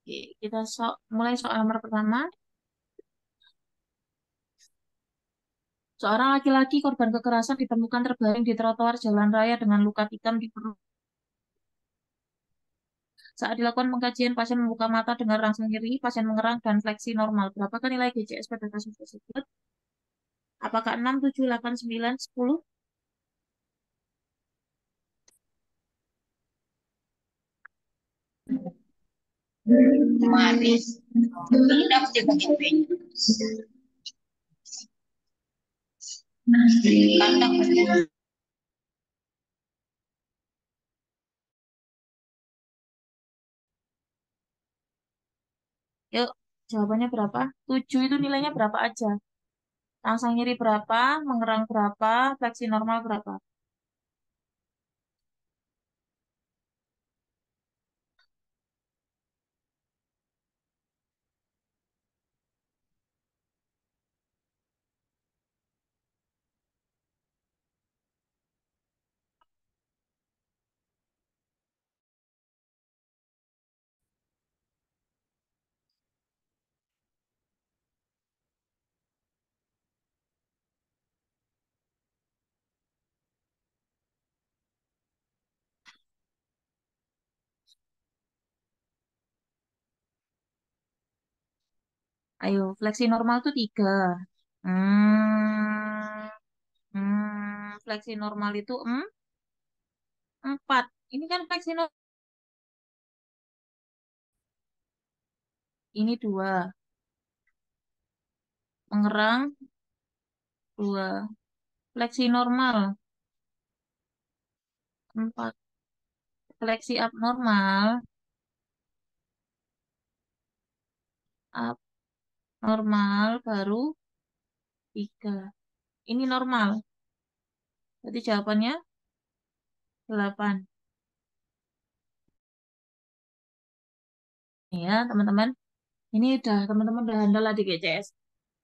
Oke, kita mulai soal nomor pertama. Seorang laki-laki korban kekerasan ditemukan terbaring di trotoar jalan raya dengan luka tikam di perut. Saat dilakukan pengkajian, pasien membuka mata dengan rangsang nyeri, pasien mengerang, dan fleksi normal. Berapakah nilai GCS pada kasus tersebut? Apakah 6, 7, 8, 9, 10? Maris, tidak dipakai kandang pasti. Yuk, jawabannya berapa? 7 itu nilainya berapa aja? Rangsang nyeri berapa? Mengerang berapa? Fleksi normal berapa? Ayo, fleksi normal itu 3. Hmm, fleksi normal itu 4. Ini kan fleksi normal. Ini 2. Mengerang 2. Fleksi normal 4. Fleksi abnormal. Abnormal baru 3. Ini normal. Berarti jawabannya 8. Ya, teman-teman. Ini udah, teman-teman udah handal lah di GCS.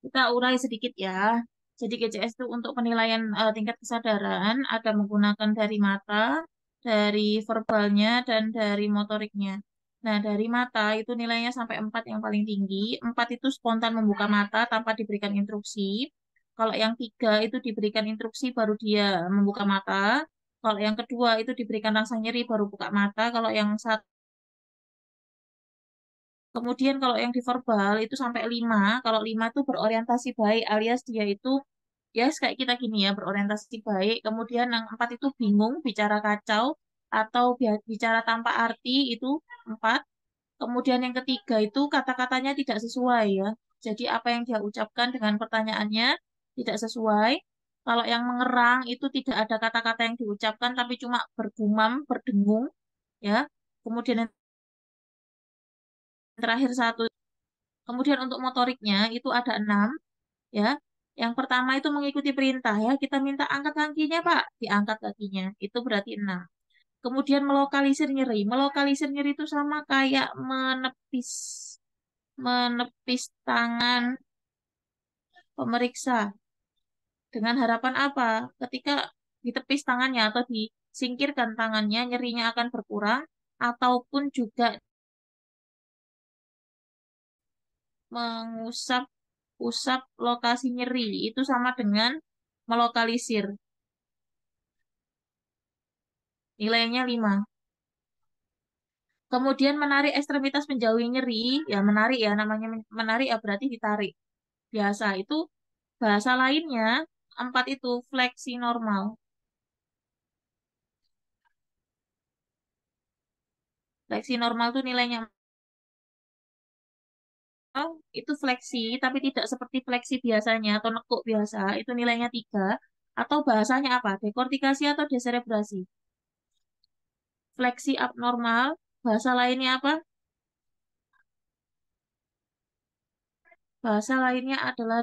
Kita urai sedikit ya. Jadi GCS itu untuk penilaian tingkat kesadaran ada menggunakan dari mata, dari verbalnya, dan dari motoriknya. Nah, dari mata itu nilainya sampai 4 yang paling tinggi. 4 itu spontan membuka mata tanpa diberikan instruksi. Kalau yang 3 itu diberikan instruksi baru dia membuka mata. Kalau yang kedua itu diberikan rasa nyeri baru buka mata. Kalau yang satu Kemudian kalau yang di verbal itu sampai 5. Kalau 5 itu berorientasi baik alias dia itu ya kayak kita gini ya berorientasi baik. Kemudian yang 4 itu bingung, bicara kacau atau bicara tanpa arti itu 4. Kemudian yang ketiga itu kata-katanya tidak sesuai ya. Jadi apa yang dia ucapkan dengan pertanyaannya tidak sesuai. Kalau yang mengerang itu tidak ada kata-kata yang diucapkan tapi cuma bergumam, berdengung ya. Kemudian yang terakhir satu. Kemudian untuk motoriknya itu ada 6 ya. Yang pertama itu mengikuti perintah ya. Kita minta angkat kakinya Pak, diangkat kakinya. Itu berarti 6. Kemudian melokalisir nyeri. Melokalisir nyeri itu sama kayak menepis menepis tangan pemeriksa. Dengan harapan apa? Ketika ditepis tangannya atau disingkirkan tangannya, nyerinya akan berkurang ataupun juga mengusap usap lokasi nyeri. Itu sama dengan melokalisir. Nilainya 5. Kemudian menarik ekstremitas menjauhi nyeri, ya menarik ya namanya menarik ya berarti ditarik. Biasa itu bahasa lainnya 4 itu fleksi normal. Fleksi normal tuh nilainya itu fleksi tapi tidak seperti fleksi biasanya atau nekuk biasa, itu nilainya 3. Atau bahasanya apa? Dekortikasi atau deserebrasi. Fleksi abnormal, bahasa lainnya apa? Bahasa lainnya adalah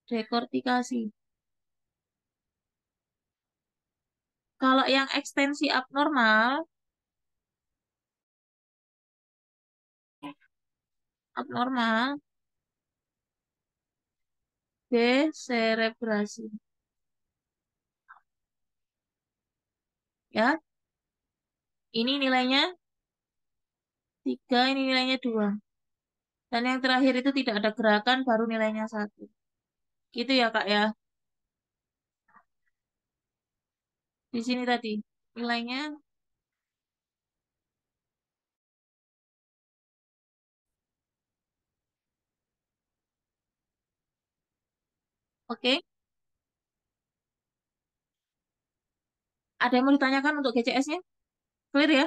dekortikasi. Kalau yang ekstensi abnormal, deserebrasi. Ya, ini nilainya Tiga ini nilainya dua. Dan yang terakhir itu tidak ada gerakan, baru nilainya satu. Gitu ya Kak ya. Di sini tadi nilainya, oke. Ada yang mau ditanyakan untuk GCS-nya? Clear ya?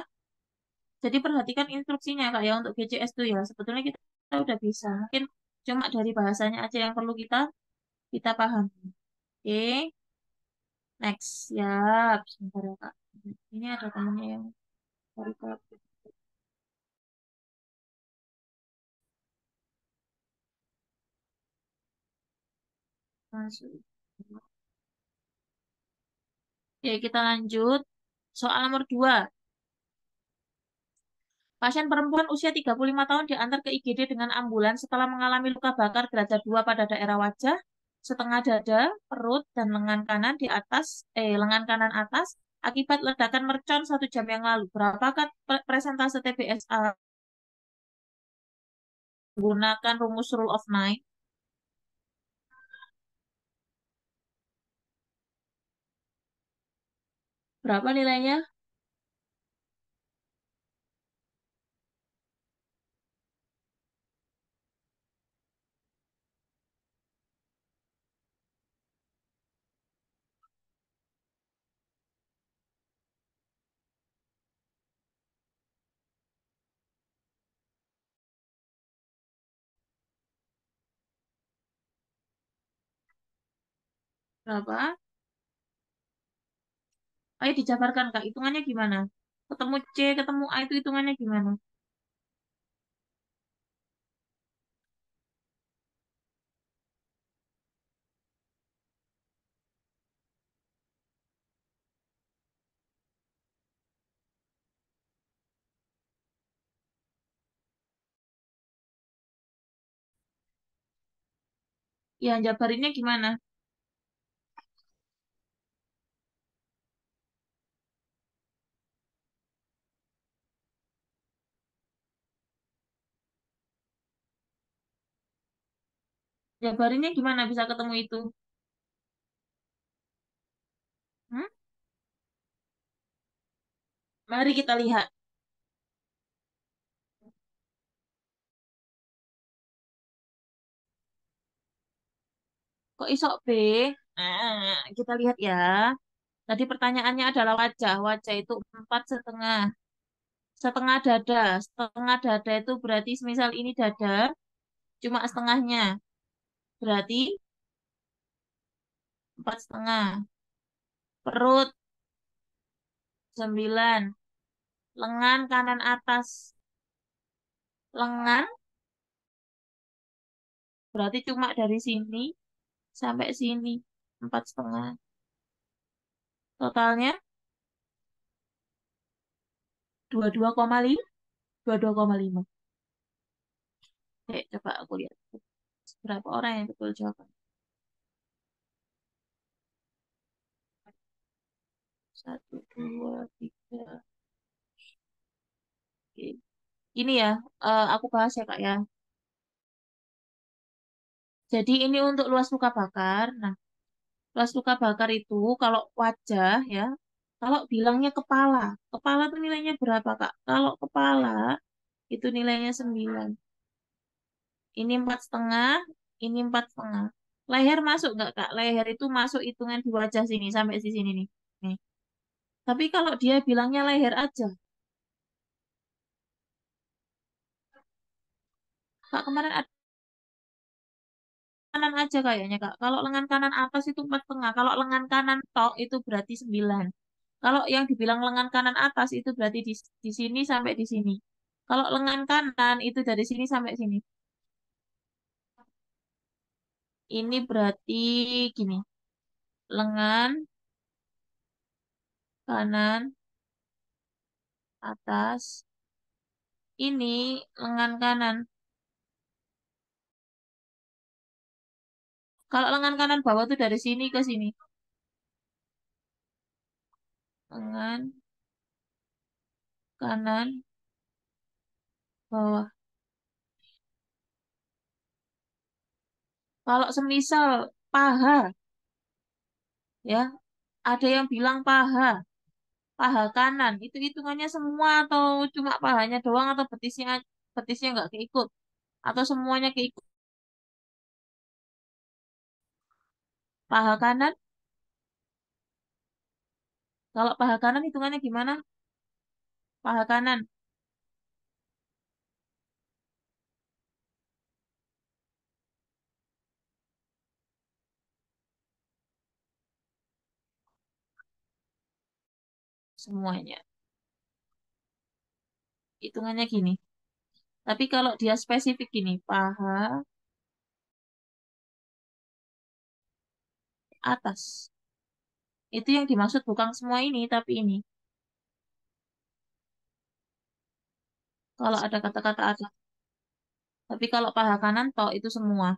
Jadi perhatikan instruksinya Kak ya untuk GCS tuh ya. Sebetulnya kita udah bisa. Mungkin cuma dari bahasanya aja yang perlu kita paham. Oke, next. Siap. Sebentar ya Kak. Ini ada temennya yang baru masuk. Oke, kita lanjut. Soal nomor 2. Pasien perempuan usia 35 tahun diantar ke IGD dengan ambulans setelah mengalami luka bakar derajat 2 pada daerah wajah, setengah dada, perut, dan lengan kanan atas akibat ledakan mercon 1 jam yang lalu. Berapakah presentase TBSA menggunakan rumus rule of nine? Berapa nilainya? Berapa? Ayo dijabarkan Kak, hitungannya gimana? Ketemu C, ketemu A itu hitungannya gimana? Ya, jabarinnya gimana? Jabarinnya gimana bisa ketemu itu? Hmm? Mari kita lihat. Kok iso B? Kita lihat ya. Tadi pertanyaannya adalah wajah. Wajah itu 4,5. Setengah dada. Setengah dada itu berarti misal ini dada, cuma setengahnya. Berarti 4,5. Perut 9. Lengan kanan atas. Lengan berarti cuma dari sini sampai sini. 4,5. Totalnya 22,5. 22,5. Oke, coba aku lihat. Berapa orang yang betul jawaban? Satu, dua, tiga. Oke. Ini ya, aku bahas ya Kak ya. Jadi ini untuk luas luka bakar. Nah, luas luka bakar itu kalau wajah ya, kalau bilangnya kepala. Kepala tuh nilainya berapa Kak? Kalau kepala itu nilainya 9. Ini 4,5, ini 4,5. Leher masuk nggak Kak? Leher itu masuk hitungan di wajah sini sampai di sini nih. Nih. Tapi kalau dia bilangnya leher aja, Kak kemarin kanan aja kayaknya Kak. Kalau lengan kanan atas itu 4,5. Kalau lengan kanan tok itu berarti 9. Kalau yang dibilang lengan kanan atas itu berarti di sini sampai di sini. Kalau lengan kanan itu dari sini sampai sini. Ini berarti gini. Lengan kanan atas. Ini lengan kanan. Kalau lengan kanan bawah tuh dari sini ke sini. Lengan kanan bawah. Kalau semisal paha, ya, ada yang bilang paha, paha kanan, itu hitungannya semua atau cuma pahanya doang atau betisnya nggak keikut atau semuanya keikut. Paha kanan, kalau paha kanan hitungannya gimana? Paha kanan semuanya. Hitungannya gini. Tapi kalau dia spesifik gini, paha atas. Itu yang dimaksud bukan semua ini, tapi ini. Kalau ada kata-kata atas. Tapi kalau paha kanan, toh itu semua.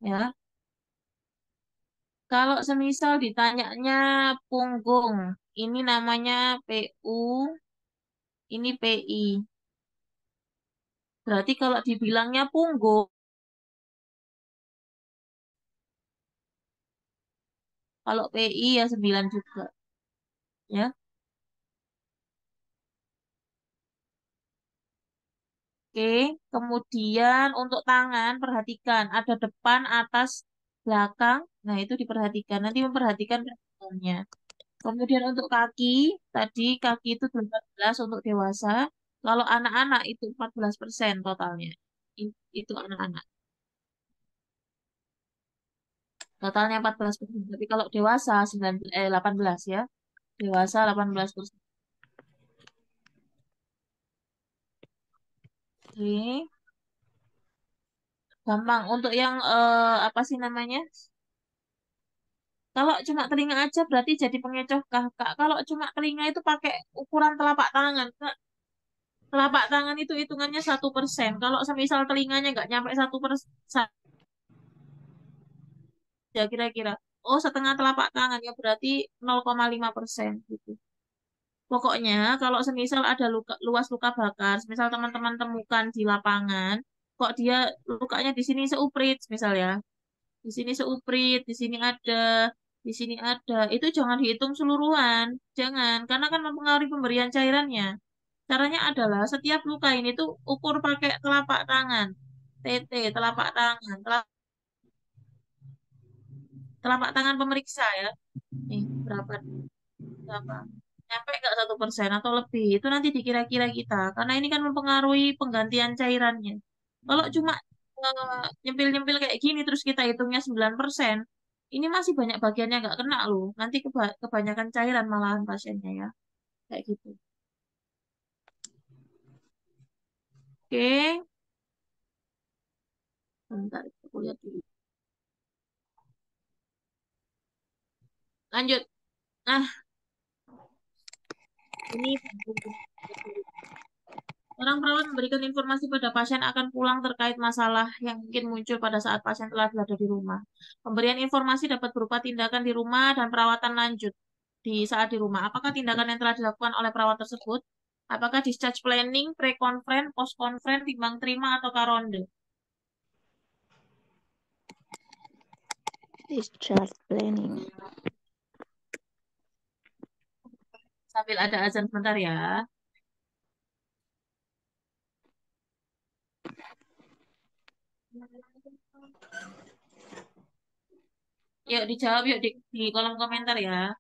Ya. Kalau semisal ditanyanya punggung, ini namanya PU, ini PI. Berarti kalau dibilangnya punggung, kalau PI ya 9 juga. Ya. Oke, kemudian untuk tangan, perhatikan ada depan, atas, belakang. Nah, itu diperhatikan. Nanti memperhatikan perhatikannya. Kemudian untuk kaki, tadi kaki itu 18 untuk dewasa. Kalau anak-anak itu 14% totalnya. Itu anak-anak. Totalnya 14%. Tapi kalau dewasa 18 ya. Dewasa 18%. Oke. Gampang. Untuk yang apa sih namanya? Kalau cuma telinga aja berarti jadi pengecoh kakak. Kalau cuma telinga itu pakai ukuran telapak tangan. Kak. Telapak tangan itu hitungannya 1%. Kalau semisal telinganya nggak nyampe 1%, ya kira-kira. Oh, setengah telapak tangan ya berarti 0,5% gitu. Pokoknya kalau semisal ada luas luka bakar, misal teman-teman temukan di lapangan, kok dia lukanya di sini seuprit, misal ya. Di sini seuprit, di sini ada. Itu jangan dihitung seluruhan. Jangan, karena kan mempengaruhi pemberian cairannya. Caranya adalah setiap luka ini tuh ukur pakai telapak tangan. TT, telapak tangan. Telapak tangan pemeriksa ya. Nih, berapa? Berapa? Nyampe nggak 1% atau lebih? Itu nanti dikira-kira kita. Karena ini kan mempengaruhi penggantian cairannya. Kalau cuma nyempil-nyempil kayak gini terus kita hitungnya 9%, ini masih banyak bagiannya nggak kena loh. Nanti kebanyakan cairan malahan pasiennya ya. Kayak gitu. Oke, bentar aku lihat dulu. Lanjut. Nah, ini orang perawat memberikan informasi pada pasien akan pulang terkait masalah yang mungkin muncul pada saat pasien telah berada di rumah. Pemberian informasi dapat berupa tindakan di rumah dan perawatan lanjut di saat di rumah. Apakah tindakan yang telah dilakukan oleh perawat tersebut? Apakah discharge planning, pre-conference, post-conference, timbang terima, atau karonde? Discharge planning. Sambil ada azan sebentar ya. Yuk dijawab yuk di kolom komentar ya.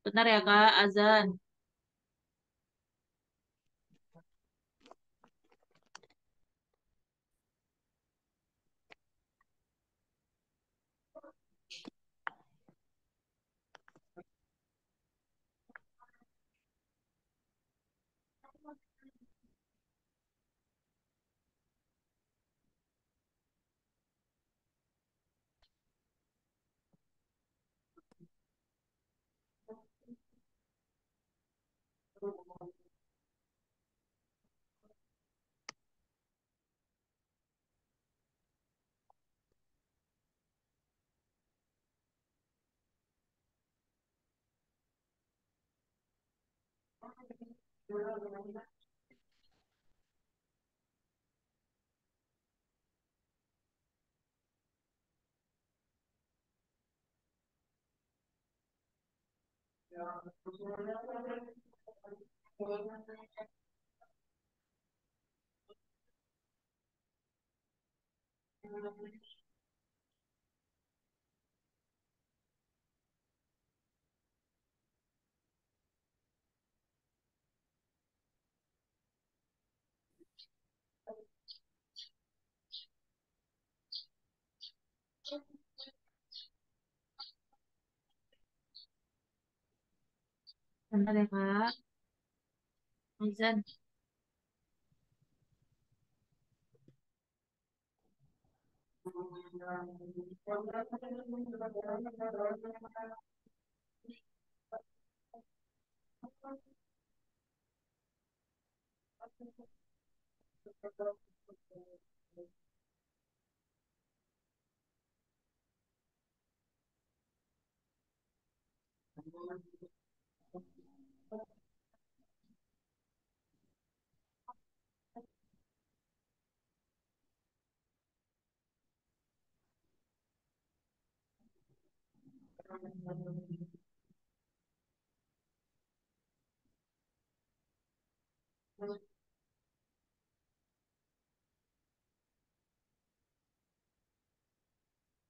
Bentar ya Kak, azan. Bentar ya Kak. Izan.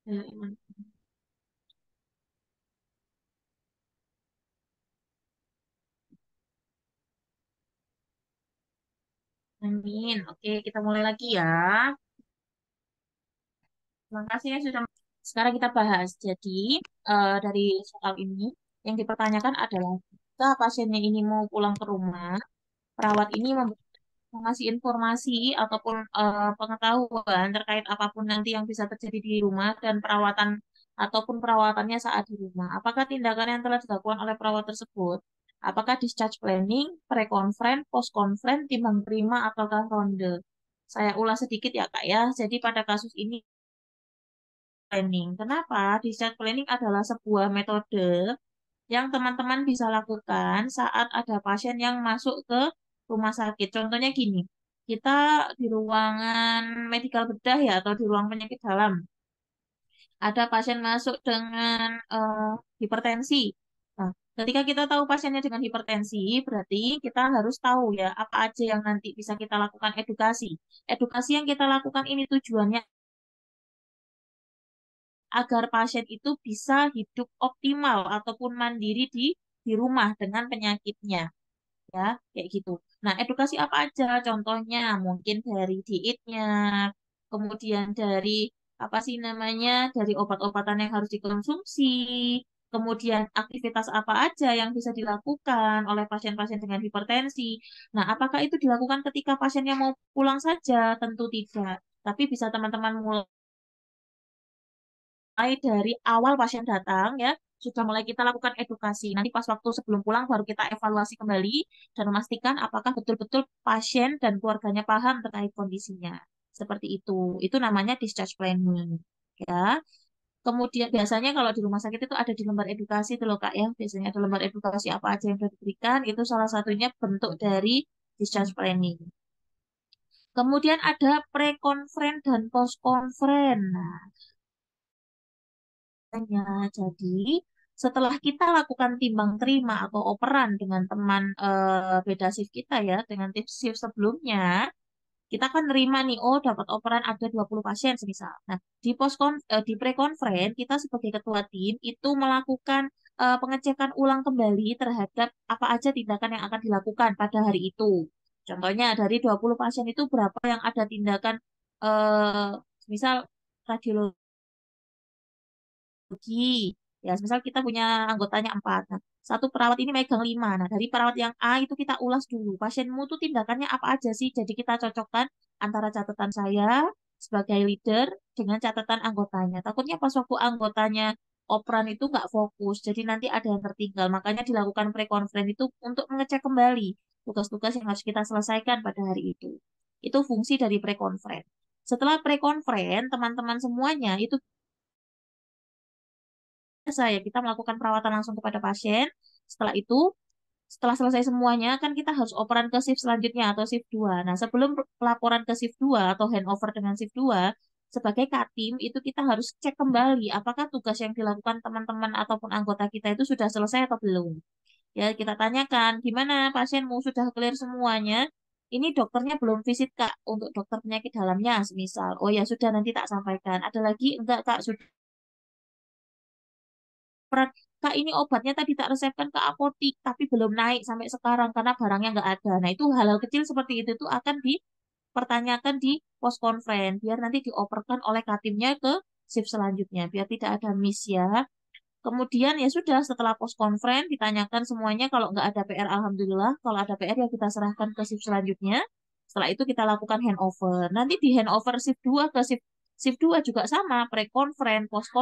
Ya, Iman. Amin. Oke, kita mulai lagi ya. Terima kasih ya sudah. Sekarang kita bahas. Jadi, dari soal ini, yang dipertanyakan adalah, jika pasiennya ini mau pulang ke rumah, perawat ini mengasih informasi ataupun pengetahuan terkait apapun nanti yang bisa terjadi di rumah dan perawatan ataupun perawatannya saat di rumah. Apakah tindakan yang telah dilakukan oleh perawat tersebut? Apakah discharge planning, pre-conference, post-conference, timbang terima, ataukah ronde? Saya ulas sedikit ya Kak ya. Jadi pada kasus ini planning. Kenapa? Discharge planning adalah sebuah metode yang teman-teman bisa lakukan saat ada pasien yang masuk ke rumah sakit. Contohnya gini, kita di ruangan medikal bedah ya atau di ruang penyakit dalam, ada pasien masuk dengan hipertensi. Nah, ketika kita tahu pasiennya dengan hipertensi, berarti kita harus tahu ya apa aja yang nanti bisa kita lakukan edukasi. Edukasi yang kita lakukan ini tujuannya agar pasien itu bisa hidup optimal ataupun mandiri di rumah dengan penyakitnya. Ya, kayak gitu. Nah, edukasi apa aja? Contohnya mungkin dari dietnya, kemudian dari apa sih namanya, dari obat-obatan yang harus dikonsumsi, kemudian aktivitas apa aja yang bisa dilakukan oleh pasien-pasien dengan hipertensi. Nah, apakah itu dilakukan ketika pasiennya mau pulang saja? Tentu tidak. Tapi bisa teman-teman mulai dari awal pasien datang ya, sudah mulai kita lakukan edukasi. Nanti pas waktu sebelum pulang baru kita evaluasi kembali dan memastikan apakah betul-betul pasien dan keluarganya paham terkait kondisinya. Seperti itu. Itu namanya discharge planning. Ya. Kemudian biasanya kalau di rumah sakit itu ada di lembar edukasi itu loh Kak ya. Biasanya ada lembar edukasi apa aja yang sudah diberikan. Itu salah satunya bentuk dari discharge planning. Kemudian ada pre-conference dan post-conference. Nah, jadi, setelah kita lakukan timbang terima atau operan dengan teman beda shift kita ya, dengan tim shift sebelumnya, kita kan nerima nih, oh dapat operan ada 20 pasien semisal. Nah, di pre-conference, kita sebagai ketua tim itu melakukan pengecekan ulang kembali terhadap apa aja tindakan yang akan dilakukan pada hari itu. Contohnya dari 20 pasien itu berapa yang ada tindakan misal radiologi bagi ya misal kita punya anggotanya 4. Nah, satu perawat ini megang 5. Nah, dari perawat yang A itu kita ulas dulu pasienmu tuh tindakannya apa aja sih, jadi kita cocokkan antara catatan saya sebagai leader dengan catatan anggotanya. Takutnya pas waktu anggotanya operan itu nggak fokus. Jadi nanti ada yang tertinggal. Makanya dilakukan pre-conference itu untuk mengecek kembali tugas-tugas yang harus kita selesaikan pada hari itu. Itu fungsi dari pre-conference. Setelah pre-conference, teman-teman semuanya itu biasa ya, kita melakukan perawatan langsung kepada pasien. Setelah itu, setelah selesai semuanya, kan kita harus operan ke shift selanjutnya atau shift 2. Nah, sebelum pelaporan ke shift 2 atau handover dengan shift 2, sebagai Katim itu kita harus cek kembali apakah tugas yang dilakukan teman-teman ataupun anggota kita itu sudah selesai atau belum. Ya, kita tanyakan, gimana pasienmu sudah clear semuanya? Ini dokternya belum visit, Kak, untuk dokter penyakit dalamnya, semisal. Oh ya, sudah nanti tak sampaikan. Ada lagi? Enggak, Kak, sudah. Peran, Kak, ini obatnya tadi tak resepkan ke apotik, tapi belum naik sampai sekarang karena barangnya nggak ada. Nah, itu hal-hal kecil seperti itu tuh akan dipertanyakan di post conference, biar nanti dioperkan oleh katimnya ke shift selanjutnya, biar tidak ada miss ya. Kemudian ya sudah, setelah post conference ditanyakan semuanya, kalau nggak ada PR, alhamdulillah. Kalau ada PR ya kita serahkan ke shift selanjutnya. Setelah itu kita lakukan handover. Nanti di handover shift 2 ke shift 2 juga sama, pre-conference, post.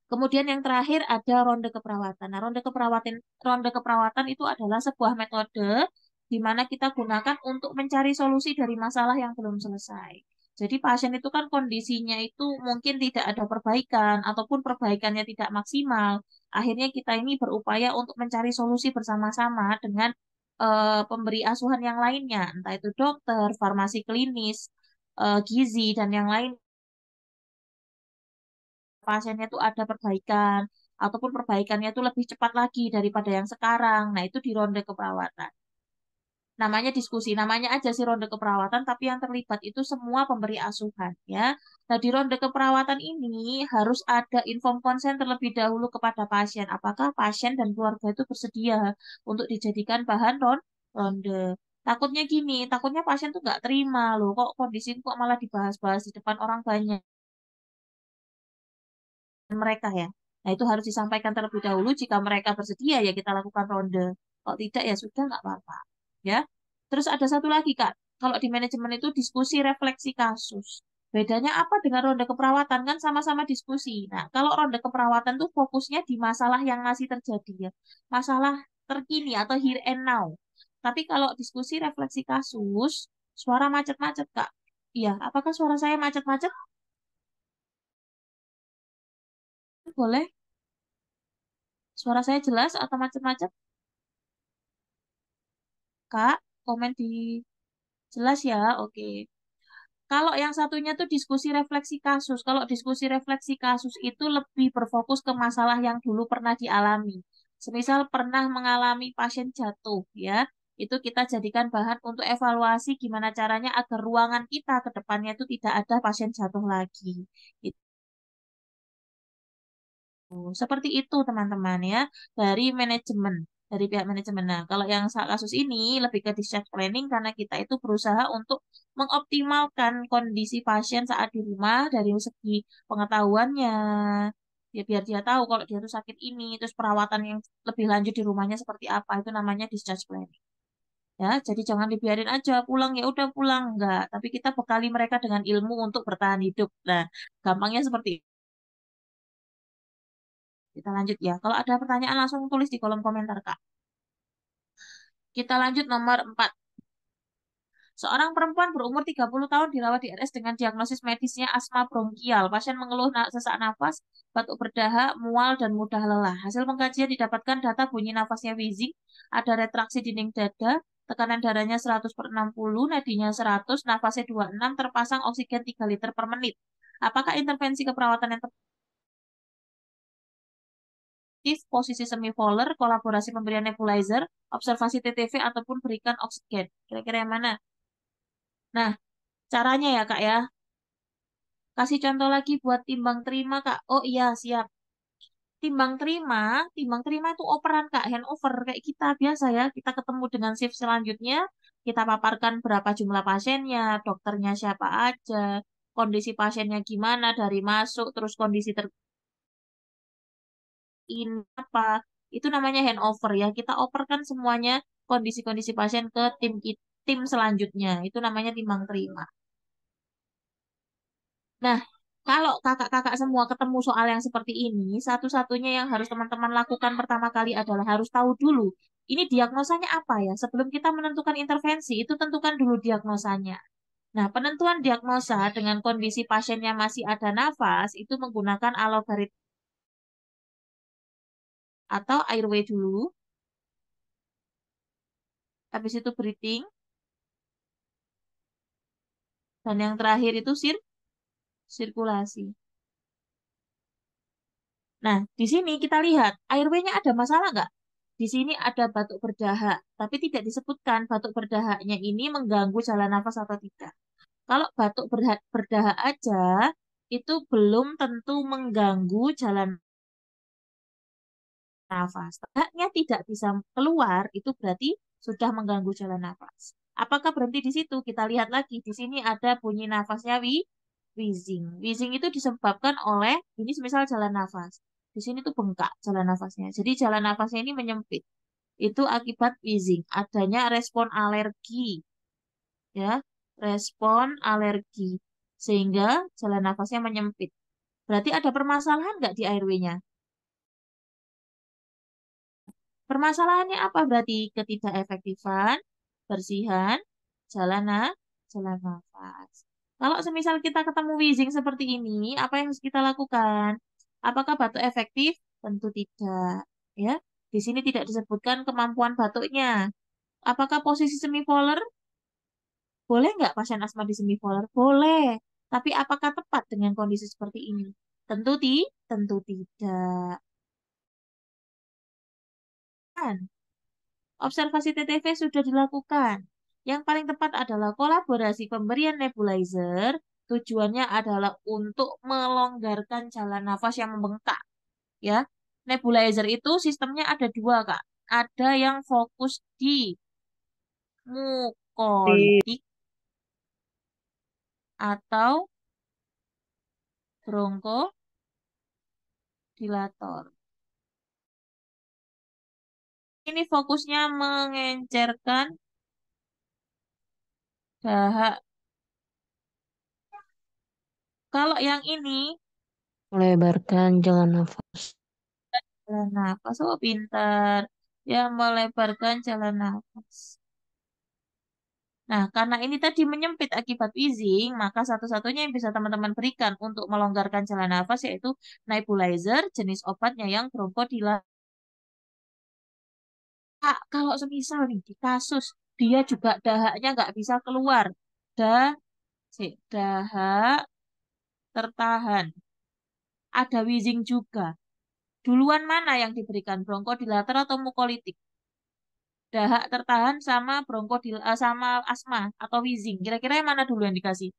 Kemudian yang terakhir ada ronde keperawatan. Nah, ronde keperawatan itu adalah sebuah metode di mana kita gunakan untuk mencari solusi dari masalah yang belum selesai. Jadi pasien itu kan kondisinya itu mungkin tidak ada perbaikan ataupun perbaikannya tidak maksimal. Akhirnya kita ini berupaya untuk mencari solusi bersama-sama dengan pemberi asuhan yang lainnya, entah itu dokter, farmasi klinis, gizi, dan yang lain, pasiennya itu ada perbaikan ataupun perbaikannya itu lebih cepat lagi daripada yang sekarang. Nah, itu di ronde keperawatan. Namanya diskusi, namanya aja sih ronde keperawatan, tapi yang terlibat itu semua pemberi asuhan ya. Nah, di ronde keperawatan ini harus ada inform konsen terlebih dahulu kepada pasien. Apakah pasien dan keluarga itu bersedia untuk dijadikan bahan ronde. Takutnya gini, takutnya pasien tuh nggak terima loh, kok kondisi kok malah dibahas-bahas di depan orang banyak mereka ya. Nah, itu harus disampaikan terlebih dahulu. Jika mereka bersedia, ya kita lakukan ronde. Kalau tidak, ya sudah, nggak apa-apa. Ya. Terus ada satu lagi, Kak. Kalau di manajemen itu diskusi refleksi kasus. Bedanya apa dengan ronde keperawatan? Kan sama-sama diskusi. Nah, kalau ronde keperawatan tuh fokusnya di masalah yang masih terjadi ya. Masalah terkini atau here and now. Tapi kalau diskusi refleksi kasus, suara macet-macet, Kak. Iya, apakah suara saya macet-macet? Boleh? Suara saya jelas atau macet-macet? Kak, komen di jelas ya. Oke. Kalau yang satunya tuh diskusi refleksi kasus. Kalau diskusi refleksi kasus itu lebih berfokus ke masalah yang dulu pernah dialami. Semisal pernah mengalami pasien jatuh, ya. Itu kita jadikan bahan untuk evaluasi gimana caranya agar ruangan kita ke depannya itu tidak ada pasien jatuh lagi. Seperti itu teman-teman ya dari manajemen, dari pihak manajemen. Nah, kalau yang kasus ini lebih ke discharge planning karena kita itu berusaha untuk mengoptimalkan kondisi pasien saat di rumah dari segi pengetahuannya. Ya biar dia tahu kalau dia tuh sakit ini, terus perawatan yang lebih lanjut di rumahnya seperti apa, itu namanya discharge planning. Ya, jadi jangan dibiarin aja pulang ya udah pulang enggak, tapi kita bekali mereka dengan ilmu untuk bertahan hidup. Nah, gampangnya seperti itu. Kita lanjut ya. Kalau ada pertanyaan langsung tulis di kolom komentar, Kak. Kita lanjut nomor 4. Seorang perempuan berumur 30 tahun dirawat di RS dengan diagnosis medisnya asma bronkial. Pasien mengeluh sesak nafas, batuk berdahak, mual, dan mudah lelah. Hasil pengkajian didapatkan data bunyi nafasnya wheezing, ada retraksi dinding dada, tekanan darahnya 100 per 60, nadinya 100, nafasnya 26, terpasang oksigen 3 liter per menit. Apakah intervensi keperawatan yang posisi semipolar, kolaborasi pemberian nebulizer, observasi TTV, ataupun berikan oksigen. Kira-kira yang mana? Nah, caranya ya, Kak ya. Kasih contoh lagi buat timbang terima, Kak. Oh iya, siap. Timbang terima itu operan, Kak. Handover kayak kita biasa ya. Kita ketemu dengan shift selanjutnya, kita paparkan berapa jumlah pasiennya, dokternya siapa aja, kondisi pasiennya gimana dari masuk, terus kondisi ini apa, itu namanya handover ya, kita operkan semuanya kondisi-kondisi pasien ke tim selanjutnya, itu namanya timbang terima. Nah, Kalau kakak-kakak semua ketemu soal yang seperti ini, satu-satunya yang harus teman-teman lakukan pertama kali adalah harus tahu dulu, ini diagnosanya apa ya? Sebelum kita menentukan intervensi, itu tentukan dulu diagnosanya. Nah, penentuan diagnosa dengan kondisi pasiennya masih ada nafas, itu menggunakan algoritma atau airway dulu, habis itu breathing, dan yang terakhir itu sirkulasi. Nah, di sini kita lihat airway-nya ada masalah nggak? Di sini ada batuk berdahak, tapi tidak disebutkan batuk berdahaknya ini mengganggu jalan nafas atau tidak. Kalau batuk berdahak aja, itu belum tentu mengganggu jalan nafas. Dahaknya tidak bisa keluar, itu berarti sudah mengganggu jalan nafas. Apakah berhenti di situ? Kita lihat lagi. Di sini ada bunyi nafasnya wheezing. Wheezing itu disebabkan oleh, ini semisal jalan nafas. Di sini tuh bengkak jalan nafasnya. Jadi jalan nafasnya ini menyempit. Itu akibat wheezing. Adanya respon alergi. Ya, respon alergi. Sehingga jalan nafasnya menyempit. Berarti ada permasalahan nggak di airway-nya? Permasalahannya apa berarti? Ketidakefektifan, bersihan, jalan, jalan nafas. Kalau semisal kita ketemu wheezing seperti ini, apa yang harus kita lakukan? Apakah batuk efektif? Tentu tidak. Ya, di sini tidak disebutkan kemampuan batuknya. Apakah posisi semipolar? Boleh nggak pasien asma di semipolar? Boleh. Tapi apakah tepat dengan kondisi seperti ini? Tentu tidak. Kan? Observasi TTV sudah dilakukan. Yang paling tepat adalah kolaborasi pemberian nebulizer. Tujuannya adalah untuk melonggarkan jalan nafas yang membengkak. Ya, nebulizer itu sistemnya ada dua, Kak. Ada yang fokus di Di mukolitik atau bronkodilator. Ini fokusnya mengencerkan dahak. Kalau yang ini melebarkan jalan nafas. jalan nafas, oh pintar. Yang melebarkan jalan nafas. Nah, karena ini tadi menyempit akibat wheezing, maka satu-satunya yang bisa teman-teman berikan untuk melonggarkan jalan nafas yaitu nebulizer, jenis obatnya yang bronkodilator. Kak, kalau semisal nih di kasus dia juga dahaknya nggak bisa keluar, dah, dahak tertahan, ada wheezing juga. Duluan mana yang diberikan, bronkodilator atau mukolitik? Dahak tertahan sama sama asma atau wheezing. Kira-kira yang mana dulu yang dikasih?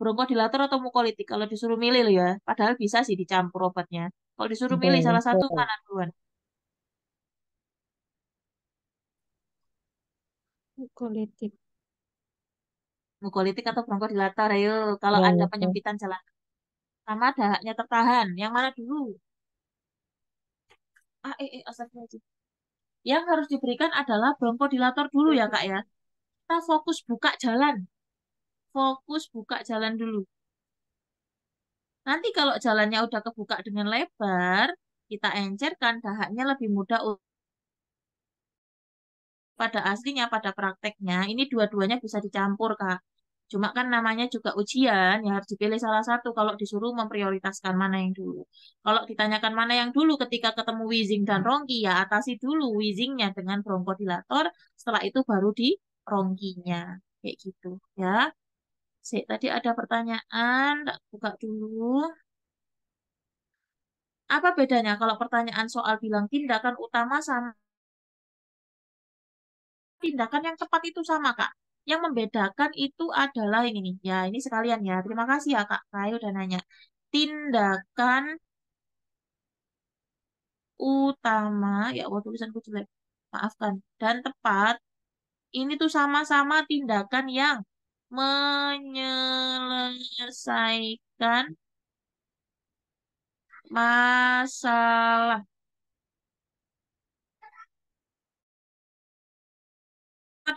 Bronkodilator atau mukolitik? Kalau disuruh milih loh ya. Padahal bisa sih dicampur obatnya. Kalau disuruh milih salah satu Bronko, mana duluan? politik, Mukolitik atau bronkodilator? Ayo, kalau ada bronko. penyempitan jalan sama dahaknya tertahan. Yang mana dulu? Astagfirullahaladzim. Yang harus diberikan adalah bronkodilator dulu ya Kak ya. Kita fokus buka jalan. Fokus buka jalan dulu. Nanti kalau jalannya udah kebuka dengan lebar, kita encerkan dahaknya lebih mudah pada aslinya, pada prakteknya. Ini dua-duanya bisa dicampur, Kak. Cuma kan namanya juga ujian, ya harus dipilih salah satu kalau disuruh memprioritaskan mana yang dulu. Kalau ditanyakan mana yang dulu ketika ketemu wheezing dan rongki, ya atasi dulu wheezingnya dengan bronkodilator, setelah itu baru di rongkinya. Kayak gitu, ya. Sik, tadi ada pertanyaan, tak buka dulu. Apa bedanya kalau pertanyaan soal bilang tindakan utama sama tindakan yang tepat itu sama, Kak? Yang membedakan itu adalah yang ini. Ya, ini sekalian ya. Terima kasih ya, Kak. Saya udah nanya. Tindakan utama, ya Allah tulisanku jelek. Maafkan. Dan tepat, ini tuh sama-sama tindakan yang menyelesaikan masalah.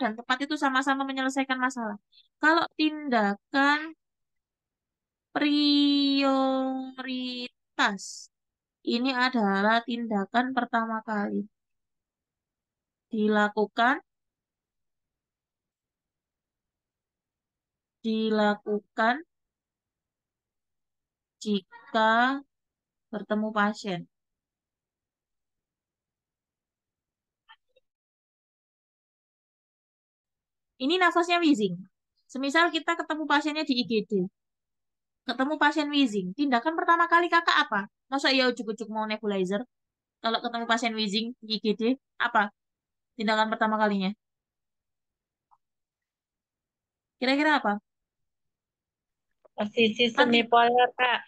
Dan tepat itu sama-sama menyelesaikan masalah. Kalau tindakan Prioritas. Ini adalah tindakan pertama kali dilakukan dilakukan jika bertemu pasien. Ini nafasnya wheezing. Semisal kita ketemu pasiennya di IGD, ketemu pasien wheezing, tindakan pertama kali kakak apa? Masa ya ujuk-ujuk mau nebulizer? Kalau ketemu pasien wheezing di IGD, apa tindakan pertama kalinya? Kira-kira apa? Posisi Mati. semipolar, Kak.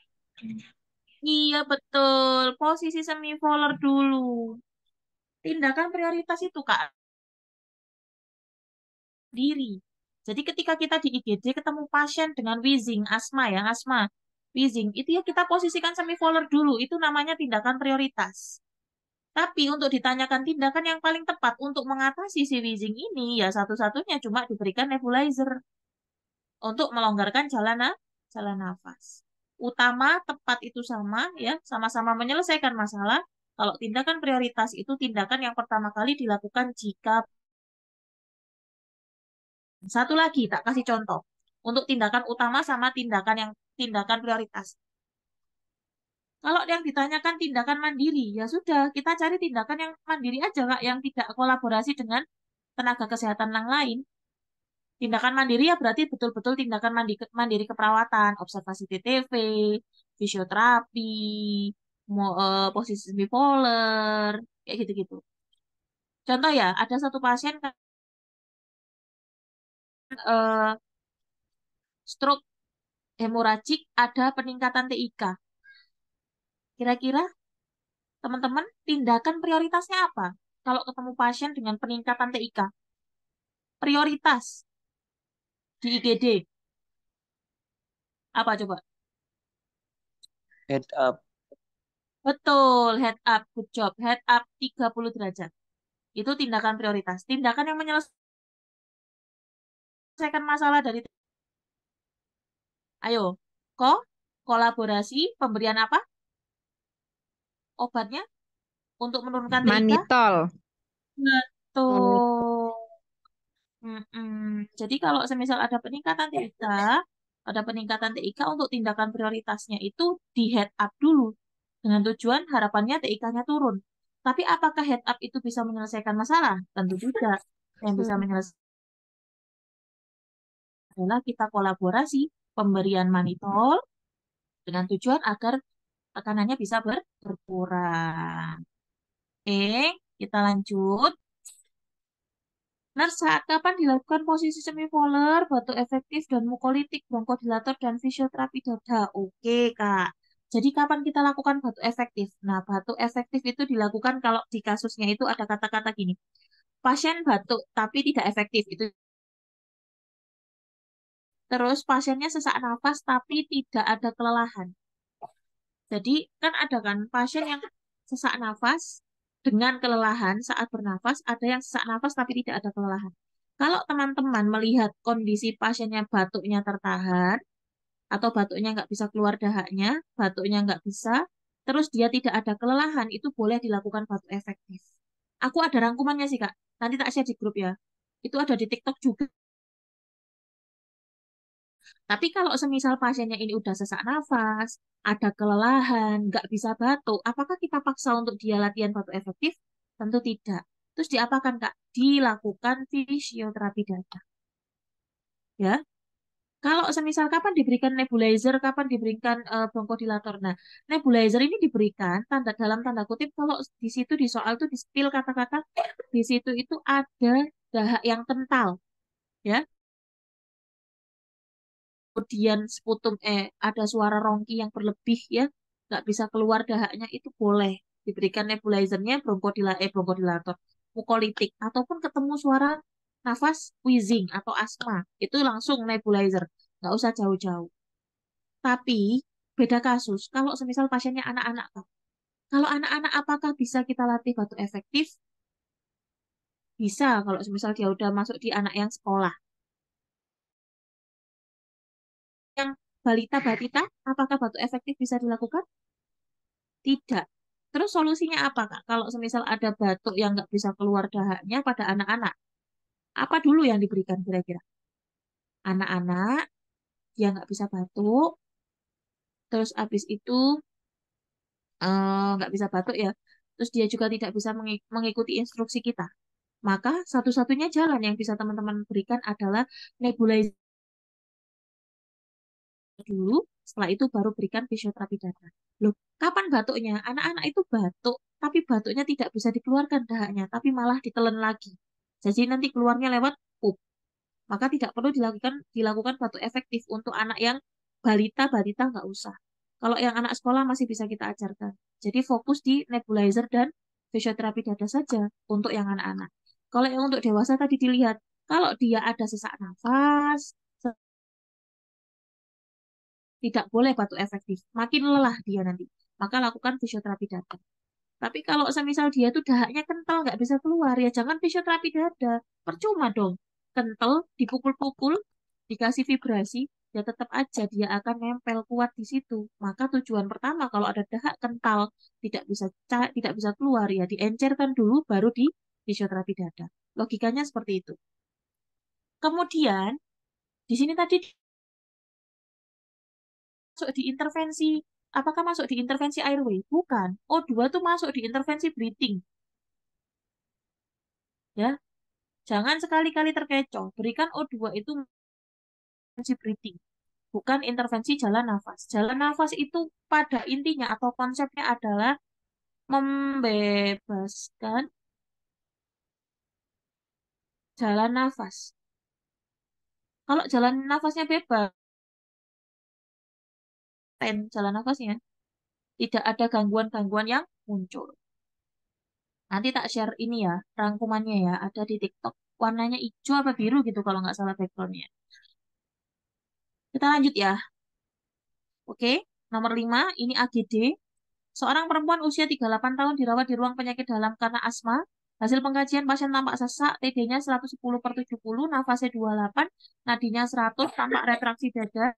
Iya betul, posisi semipolar dulu. Tindakan prioritas itu kak diri. Jadi ketika kita di IGD ketemu pasien dengan wheezing, asma ya, asma, wheezing, itu ya kita posisikan semipolar dulu. Itu namanya tindakan prioritas. Tapi untuk ditanyakan tindakan yang paling tepat untuk mengatasi si wheezing ini, ya satu-satunya cuma diberikan nebulizer untuk melonggarkan jalan nafas. Utama, tepat itu sama, ya, sama-sama menyelesaikan masalah. Kalau tindakan prioritas itu tindakan yang pertama kali dilakukan jika satu lagi, tak kasih contoh. Untuk tindakan utama sama tindakan prioritas. Kalau yang ditanyakan tindakan mandiri, ya sudah, kita cari tindakan yang mandiri aja, Kak, yang tidak kolaborasi dengan tenaga kesehatan yang lain. Tindakan mandiri ya berarti betul-betul tindakan mandiri keperawatan, observasi TTV, fisioterapi, posisi bipolar, kayak gitu-gitu. Contoh ya, ada satu pasien kan, stroke hemoragik, ada peningkatan TIK. Kira-kira teman-teman tindakan prioritasnya apa? Kalau ketemu pasien dengan peningkatan TIK, prioritas di IGD apa coba? Head up. Betul, head up, good job. Head up 30 derajat. Itu tindakan prioritas. Tindakan yang menyelesaikan masalah dari, ayo, kok kolaborasi pemberian apa? Obatnya untuk menurunkan TIK? Manitol. Betul. Mm-mm. Jadi kalau semisal ada peningkatan TIK untuk tindakan prioritasnya itu di head up dulu. Dengan tujuan harapannya TIK-nya turun. Tapi apakah head up itu bisa menyelesaikan masalah? Tentu tidak. Yang bisa Hmm. menyelesaikan adalah kita kolaborasi pemberian manitol dengan tujuan agar tekanannya bisa berkurang. Oke, kita lanjut. Nah, saat kapan dilakukan posisi semipolar, batuk efektif dan mukolitik, bronkodilator dan fisioterapi dada? Oke, Kak. Jadi kapan kita lakukan batuk efektif? Nah, batuk efektif itu dilakukan kalau di kasusnya itu ada kata-kata gini. Pasien batuk tapi tidak efektif. Itu terus pasiennya sesak nafas tapi tidak ada kelelahan. Jadi kan ada kan pasien yang sesak nafas dengan kelelahan saat bernafas, ada yang sesak nafas tapi tidak ada kelelahan. Kalau teman-teman melihat kondisi pasiennya batuknya tertahan atau batuknya nggak bisa keluar dahaknya, batuknya nggak bisa, terus dia tidak ada kelelahan, itu boleh dilakukan batuk efektif. Aku ada rangkumannya sih Kak, nanti tak share di grup ya. Itu ada di TikTok juga. Tapi kalau semisal pasiennya ini udah sesak nafas, ada kelelahan, nggak bisa batuk, apakah kita paksa untuk dia latihan batuk efektif? Tentu tidak. Terus diapakan, Kak? Dilakukan fisioterapi dada. Ya, kalau semisal kapan diberikan nebulizer, kapan diberikan bronkodilator. Nah, nebulizer ini diberikan dalam tanda kutip kalau di situ di soal tuh di spill kata-kata di situ itu ada dahak yang kental, ya. Kemudian sputum ada suara rongki yang berlebih ya nggak bisa keluar dahaknya itu boleh diberikan nebulizernya bronkodilator mukolitik ataupun ketemu suara nafas wheezing atau asma itu langsung nebulizer nggak usah jauh-jauh tapi beda kasus kalau semisal pasiennya anak-anak Kak. Kalau anak-anak apakah bisa kita latih batuk efektif bisa kalau semisal dia udah masuk di anak yang sekolah yang balita-balita, apakah batuk efektif bisa dilakukan? Tidak. Terus solusinya apa, Kak? Kalau semisal ada batuk yang nggak bisa keluar dahaknya pada anak-anak, apa dulu yang diberikan kira-kira? Anak-anak yang nggak bisa batuk, terus habis itu nggak bisa batuk ya, terus dia juga tidak bisa mengikuti instruksi kita. Maka satu-satunya jalan yang bisa teman-teman berikan adalah nebulizer dulu, setelah itu baru berikan fisioterapi dada. Loh, kapan batuknya? Anak-anak itu batuk, tapi batuknya tidak bisa dikeluarkan dahaknya, tapi malah ditelan lagi. Jadi nanti keluarnya lewat pup. Maka tidak perlu dilakukan batuk efektif untuk anak yang balita nggak usah. Kalau yang anak sekolah masih bisa kita ajarkan. Jadi fokus di nebulizer dan fisioterapi dada saja untuk yang anak-anak. Kalau yang untuk dewasa tadi dilihat, kalau dia ada sesak nafas, tidak boleh batuk efektif. Makin lelah dia nanti. Maka lakukan fisioterapi dada. Tapi kalau semisal dia tuh dahaknya kental, nggak bisa keluar, ya jangan fisioterapi dada. Percuma dong. Kental, dipukul-pukul, dikasih vibrasi, ya tetap aja dia akan nempel kuat di situ. Maka tujuan pertama kalau ada dahak kental, tidak bisa keluar, ya diencerkan dulu, baru di fisioterapi dada. Logikanya seperti itu. Kemudian, di sini tadi masuk di intervensi. Apakah masuk di intervensi airway? Bukan. O2 tuh masuk di intervensi breathing. Ya, jangan sekali-kali terkecoh. Berikan O2 itu intervensi breathing, bukan intervensi jalan nafas. Jalan nafas itu pada intinya atau konsepnya adalah membebaskan jalan nafas. Kalau jalan nafasnya bebas, jalan nafasnya tidak ada gangguan-gangguan yang muncul. Nanti tak share ini ya, rangkumannya ya, ada di TikTok. Warnanya hijau apa biru gitu kalau nggak salah backgroundnya. Kita lanjut ya. Oke, nomor 5, ini AGD. Seorang perempuan usia 38 tahun dirawat di ruang penyakit dalam karena asma. Hasil pengkajian pasien tampak sesak, TD-nya 110/70, nafasnya 28, nadinya 100, tampak retraksi dada.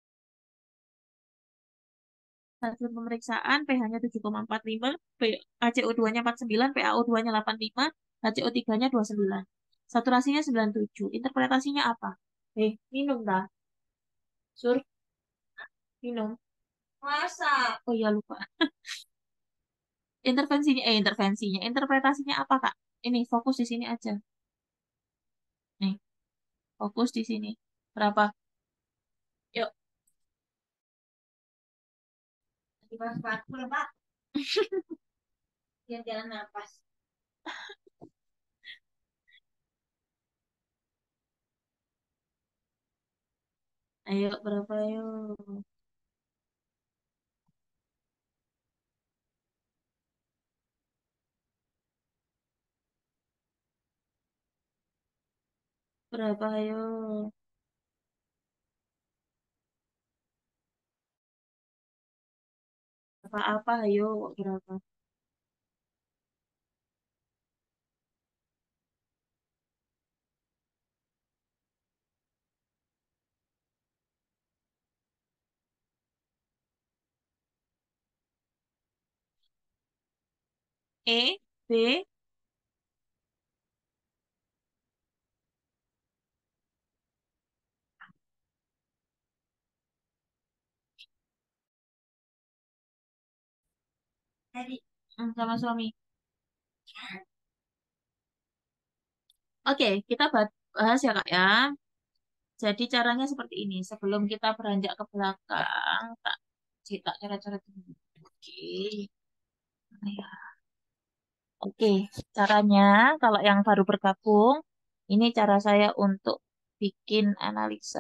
Hasil pemeriksaan pH-nya 7,45, HCO2-nya 49, PaO2-nya 85, HCO3-nya 29. Saturasinya 97. Interpretasinya apa? Minum dah. Sur, minum. Masa? Oh iya lupa. Interpretasinya apa, Kak? Ini fokus di sini aja. Nih, fokus di sini. Berapa? Yuk. Di sepatu ya, Pak. Biar jalan napas. Ayo, berapa yuk? Berapa yuk? Apa-apa, ayo. Berapa? E, B, tadi. Sama suami. Oke, kita bahas ya, Kak ya. Jadi caranya seperti ini. Sebelum kita beranjak ke belakang, tak cerita cara-cara dulu. Oke. Nah, ya. Oke, caranya kalau yang baru bergabung, ini cara saya untuk bikin analisa.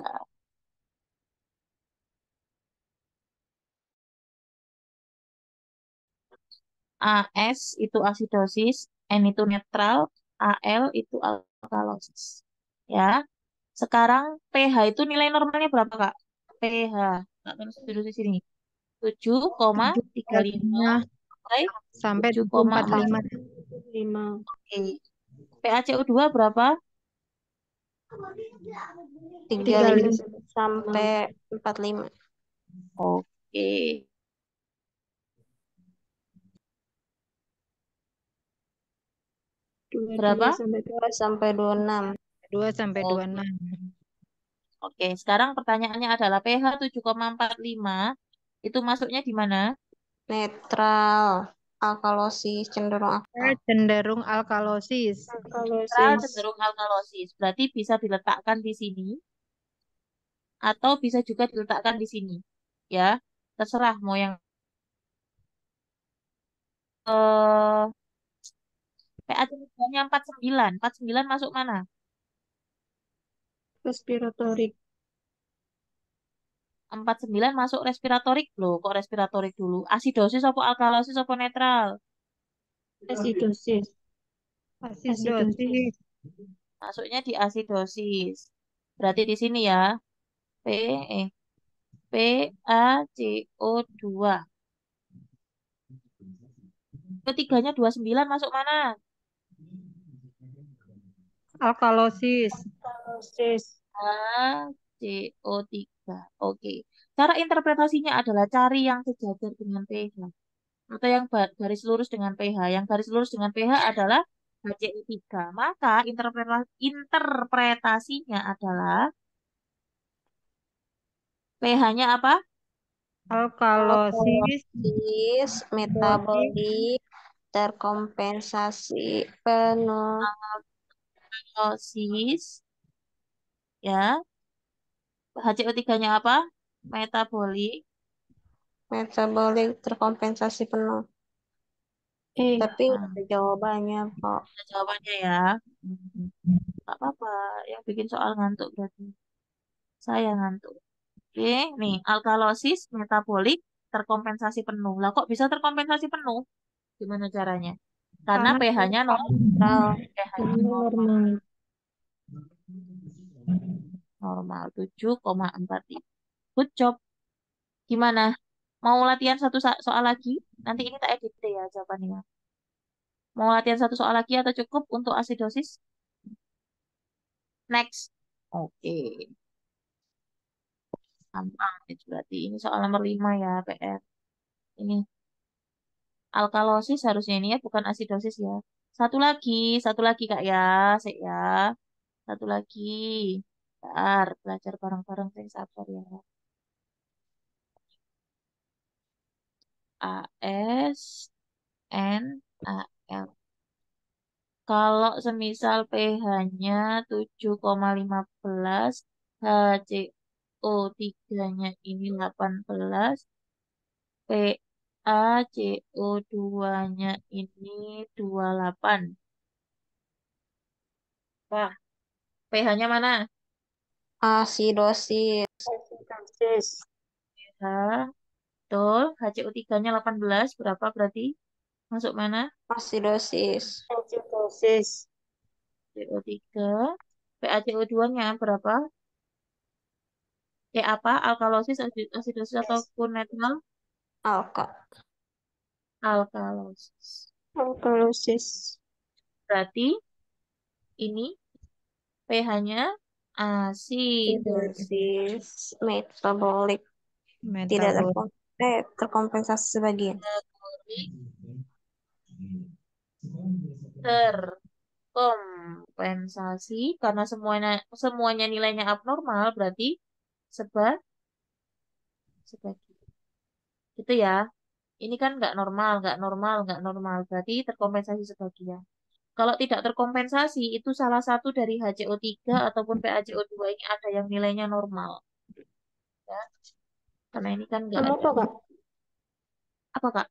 AS itu asidosis, N itu netral, AL itu alkalosis. Ya. Sekarang pH itu nilai normalnya berapa, Kak? pH. Nggak terus dulu di sini. 7,35 7,35 sampai sampai 7,4. 7,45. Oke. PaCO2 berapa? 35 sampai 45. Oke. Berapa? 22 sampai 26. 2 sampai 26. Oke. Oke, sekarang pertanyaannya adalah pH 7,45 itu masuknya di mana? Netral. Alkalosis cenderung Saya alkal. cenderung alkalosis. Netral Alkalosis. cenderung alkalosis. Berarti bisa diletakkan di sini atau bisa juga diletakkan di sini. Ya, terserah mau yang eh pH 3-nya 49. 49 masuk mana? Respiratorik. 49 masuk respiratorik loh. Kok respiratorik dulu? Asidosis apa alkalosis apa netral? Asidosis. Asidosis. Asidosis. Masuknya di asidosis. Berarti di sini ya. P eh PaCO2. Ketiganya 29 masuk mana? Alkalosis. Alkalosis. HCO3. Oke. Cara interpretasinya adalah cari yang sejajar dengan pH. Atau yang garis lurus dengan pH. Yang garis lurus dengan pH adalah HCO3. Maka interpretasinya adalah pH-nya apa? Alkalosis. Alkalosis. Body. Metabolik. Terkompensasi penuh. Alkalosis. Ya. HCO3-nya apa? Metabolik. Metabolik terkompensasi penuh. Tapi nggak Nah, ada jawabannya kok. ada jawabannya ya. Hmm. Gak apa-apa. Yang bikin soal ngantuk berarti. Saya ngantuk. Oke, nih. Alkalosis, metabolik, terkompensasi penuh. Lah kok bisa terkompensasi penuh? Gimana caranya? Karena Karena pH-nya Netral. pH-nya normal. Normal. Normal 7,45. Good job. Gimana? Mau latihan satu soal lagi? Nanti ini tak edit deh ya jawabannya. Mau latihan satu soal lagi atau cukup untuk asidosis? Next. Oke. Gampang. Berarti ini soal nomor 5 ya, PR. Ini alkalosis harusnya ini ya, bukan asidosis ya. Satu lagi Kak ya, Sik ya. Satu lagi. Bentar, belajar bareng-bareng, saya sabar ya. AS, N, AL. Kalau semisal pH-nya 7,15, HCO3-nya ini 18, PaCO2-nya ini 28. Wah, pH-nya mana? Asidosis. asidosis. pH, betul. HCO3-nya 18, berapa berarti? Masuk mana? Asidosis. Asidosis. CO3. PaCO2-nya berapa? Apa? Alkalosis, asidosis, ataupun netral? Alka. Alkalosis. Alkalosis. Berarti ini pH-nya asidosis. Asidosis. Metabolik. Tidak Metabolik. terkompensasi sebagian. Metabolik terkompensasi karena semuanya semuanya nilainya abnormal berarti seba sebagi. Gitu ya. Ini kan nggak normal, nggak normal, nggak normal. Berarti terkompensasi sebagian. Kalau tidak terkompensasi, itu salah satu dari HCO3 ataupun PaCO2 ini ada yang nilainya normal. Ya. Karena ini kan nggak Kamu ada. apa, Kak? Apa, Kak?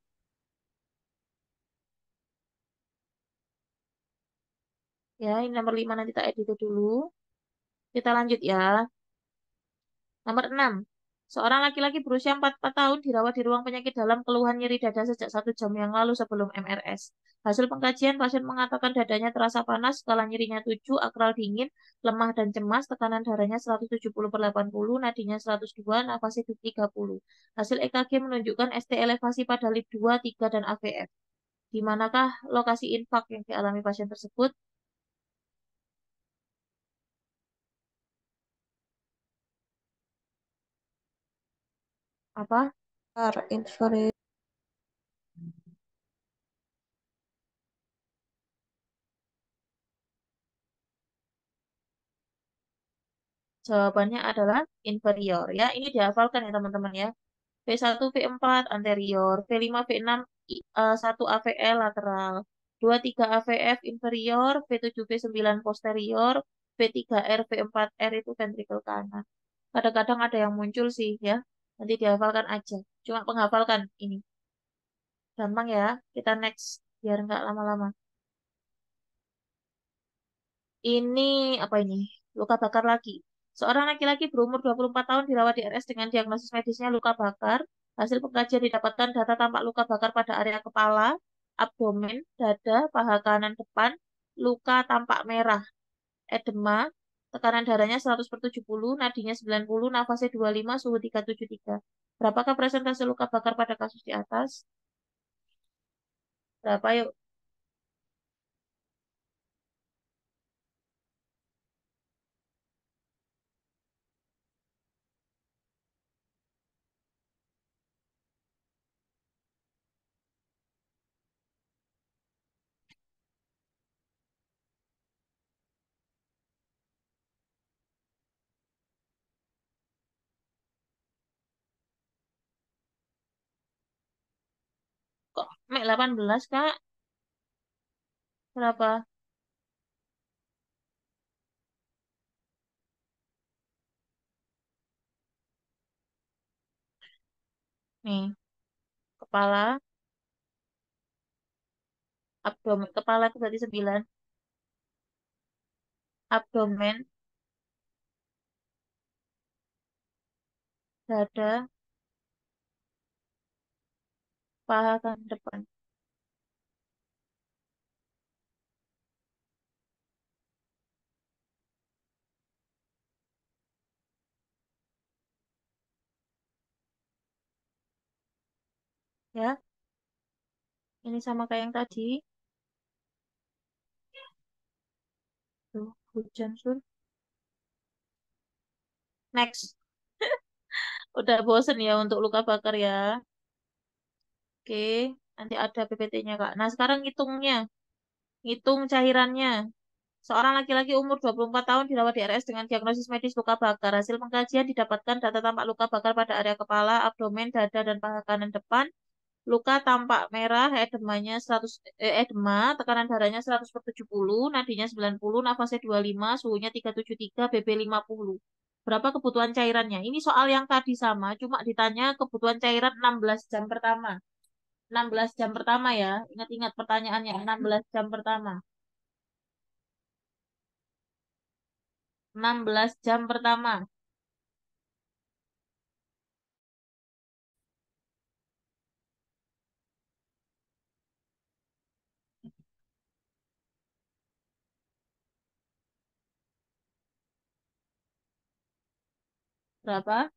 Ya, ini nomor 5 nanti tak edit dulu. Kita lanjut ya. Nomor 6. Seorang laki-laki berusia 44 tahun dirawat di ruang penyakit dalam keluhan nyeri dada sejak 1 jam yang lalu sebelum MRS. Hasil pengkajian, pasien mengatakan dadanya terasa panas, skala nyerinya 7, akral dingin, lemah dan cemas, tekanan darahnya 170/80, nadinya 102, nafasnya 30. Hasil EKG menunjukkan ST elevasi pada lip 2, 3, dan AVF. Di manakah lokasi infak yang dialami pasien tersebut? Apa? Inferior. Jawabannya adalah inferior ya. Ini dihafalkan ya teman-teman ya. V1 V4 anterior, V5 V6 1 AVL lateral, 23 AVF inferior, V7 V9 posterior, V3R V4R itu ventricle kanan. Kadang-kadang ada yang muncul sih ya. Nanti dihafalkan aja. Cuma penghafalkan ini. Gampang ya. Kita next biar nggak lama-lama. Ini apa ini? Luka bakar lagi. Seorang laki-laki berumur 24 tahun dirawat di RS dengan diagnosis medisnya luka bakar. Hasil pengkajian didapatkan data tampak luka bakar pada area kepala, abdomen, dada, paha kanan depan, luka tampak merah, edema, tekanan darahnya 100 per 70, nadinya 90, nafasnya 25, suhu 373. Berapakah presentase luka bakar pada kasus di atas? Berapa yuk? Kok Mek 18, Kak? Berapa? Nih, kepala, abdomen, kepala itu berarti 9. Abdomen, dada, paha kan depan. Ya, ini sama kayak yang tadi. Tuh, hujan sur. Next. Udah bosen ya untuk luka bakar ya. Oke, nanti ada PPT-nya, Kak. Nah, sekarang hitungnya. Hitung cairannya. Seorang laki-laki umur 24 tahun dirawat di RS dengan diagnosis medis luka bakar. Hasil pengkajian didapatkan data tampak luka bakar pada area kepala, abdomen, dada, dan paha kanan depan. Luka tampak merah, edemanya 100, edema, tekanan darahnya 100 per 70, nadinya 90, nafasnya 25, suhunya 373, BB 50. Berapa kebutuhan cairannya? Ini soal yang tadi sama, cuma ditanya kebutuhan cairan 16 jam pertama. 16 jam pertama ya. Ingat-ingat pertanyaannya, 16 jam pertama. 16 jam pertama. Berapa?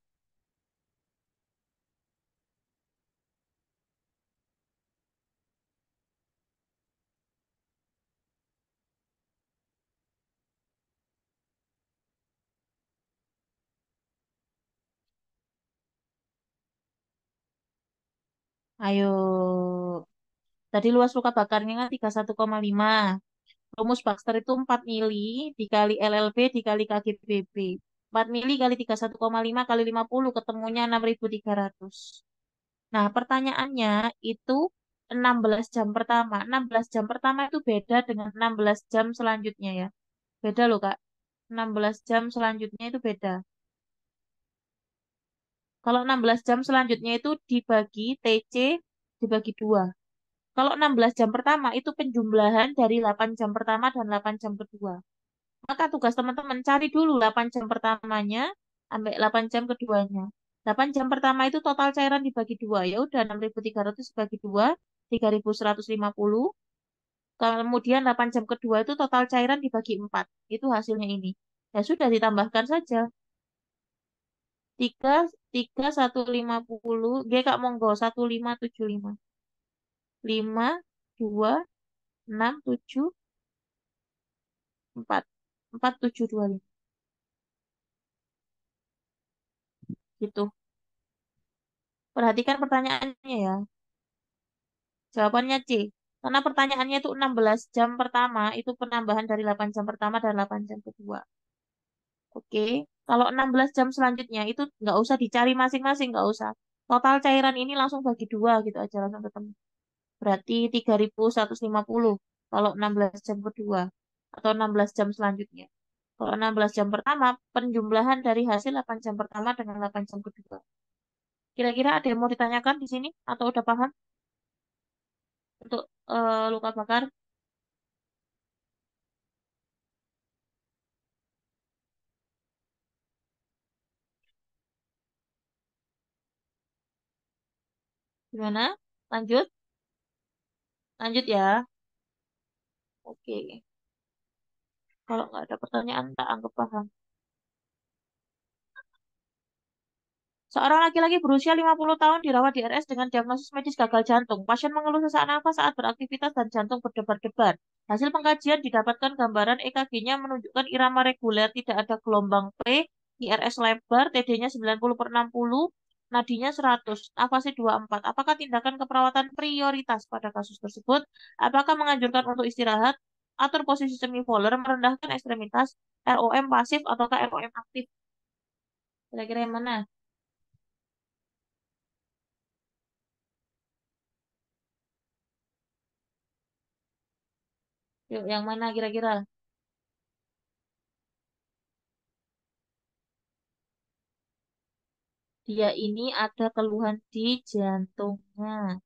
Ayo. Tadi luas luka bakarnya kan 31,5. Rumus Baxter itu 4 mili dikali LLB dikali KGBB. 4 mili kali 31,5 kali 50 ketemunya 6.300. Nah, pertanyaannya itu 16 jam pertama. 16 jam pertama itu beda dengan 16 jam selanjutnya ya. Beda loh, Kak. 16 jam selanjutnya itu beda. Kalau 16 jam selanjutnya itu dibagi TC dibagi 2. Kalau 16 jam pertama itu penjumlahan dari 8 jam pertama dan 8 jam kedua. Maka tugas teman-teman cari dulu 8 jam pertamanya sampai 8 jam keduanya. 8 jam pertama itu total cairan dibagi 2. Ya udah 6.300 dibagi 2, 3.150. Kemudian 8 jam kedua itu total cairan dibagi 4. Itu hasilnya ini. Ya sudah ditambahkan saja. 3, 3, 150. G Kak monggo 1575. 5, 2, 6, 7, 4. 4, 7, 2, 5. Gitu. Perhatikan pertanyaannya ya. Jawabannya C. Karena pertanyaannya itu 16 jam pertama, itu penambahan dari 8 jam pertama dan 8 jam kedua. Oke. Kalau 16 jam selanjutnya itu nggak usah dicari masing-masing, nggak usah. Total cairan ini langsung bagi dua gitu aja, langsung ketemu. Berarti 3.150 kalau 16 jam kedua atau 16 jam selanjutnya. Kalau 16 jam pertama, penjumlahan dari hasil 8 jam pertama dengan 8 jam kedua. Kira-kira ada yang mau ditanyakan di sini atau udah paham untuk luka bakar? Gimana? Lanjut? Lanjut ya. Oke. Kalau nggak ada pertanyaan, tak anggap paham. Seorang laki-laki berusia 50 tahun dirawat di RS dengan diagnosis medis gagal jantung. Pasien mengeluh sesak nafas saat beraktivitas dan jantung berdebar-debar. Hasil pengkajian didapatkan gambaran EKG-nya menunjukkan irama reguler, tidak ada gelombang P, IRS lebar, TD-nya 90/60, nadinya 100, nafasnya 24. Apakah tindakan keperawatan prioritas pada kasus tersebut? Apakah menganjurkan untuk istirahat, atur posisi semivolar, merendahkan ekstremitas, ROM pasif ataukah ROM aktif? Kira-kira yang mana? Yuk, yang mana kira-kira? Dia ini ada keluhan di jantungnya.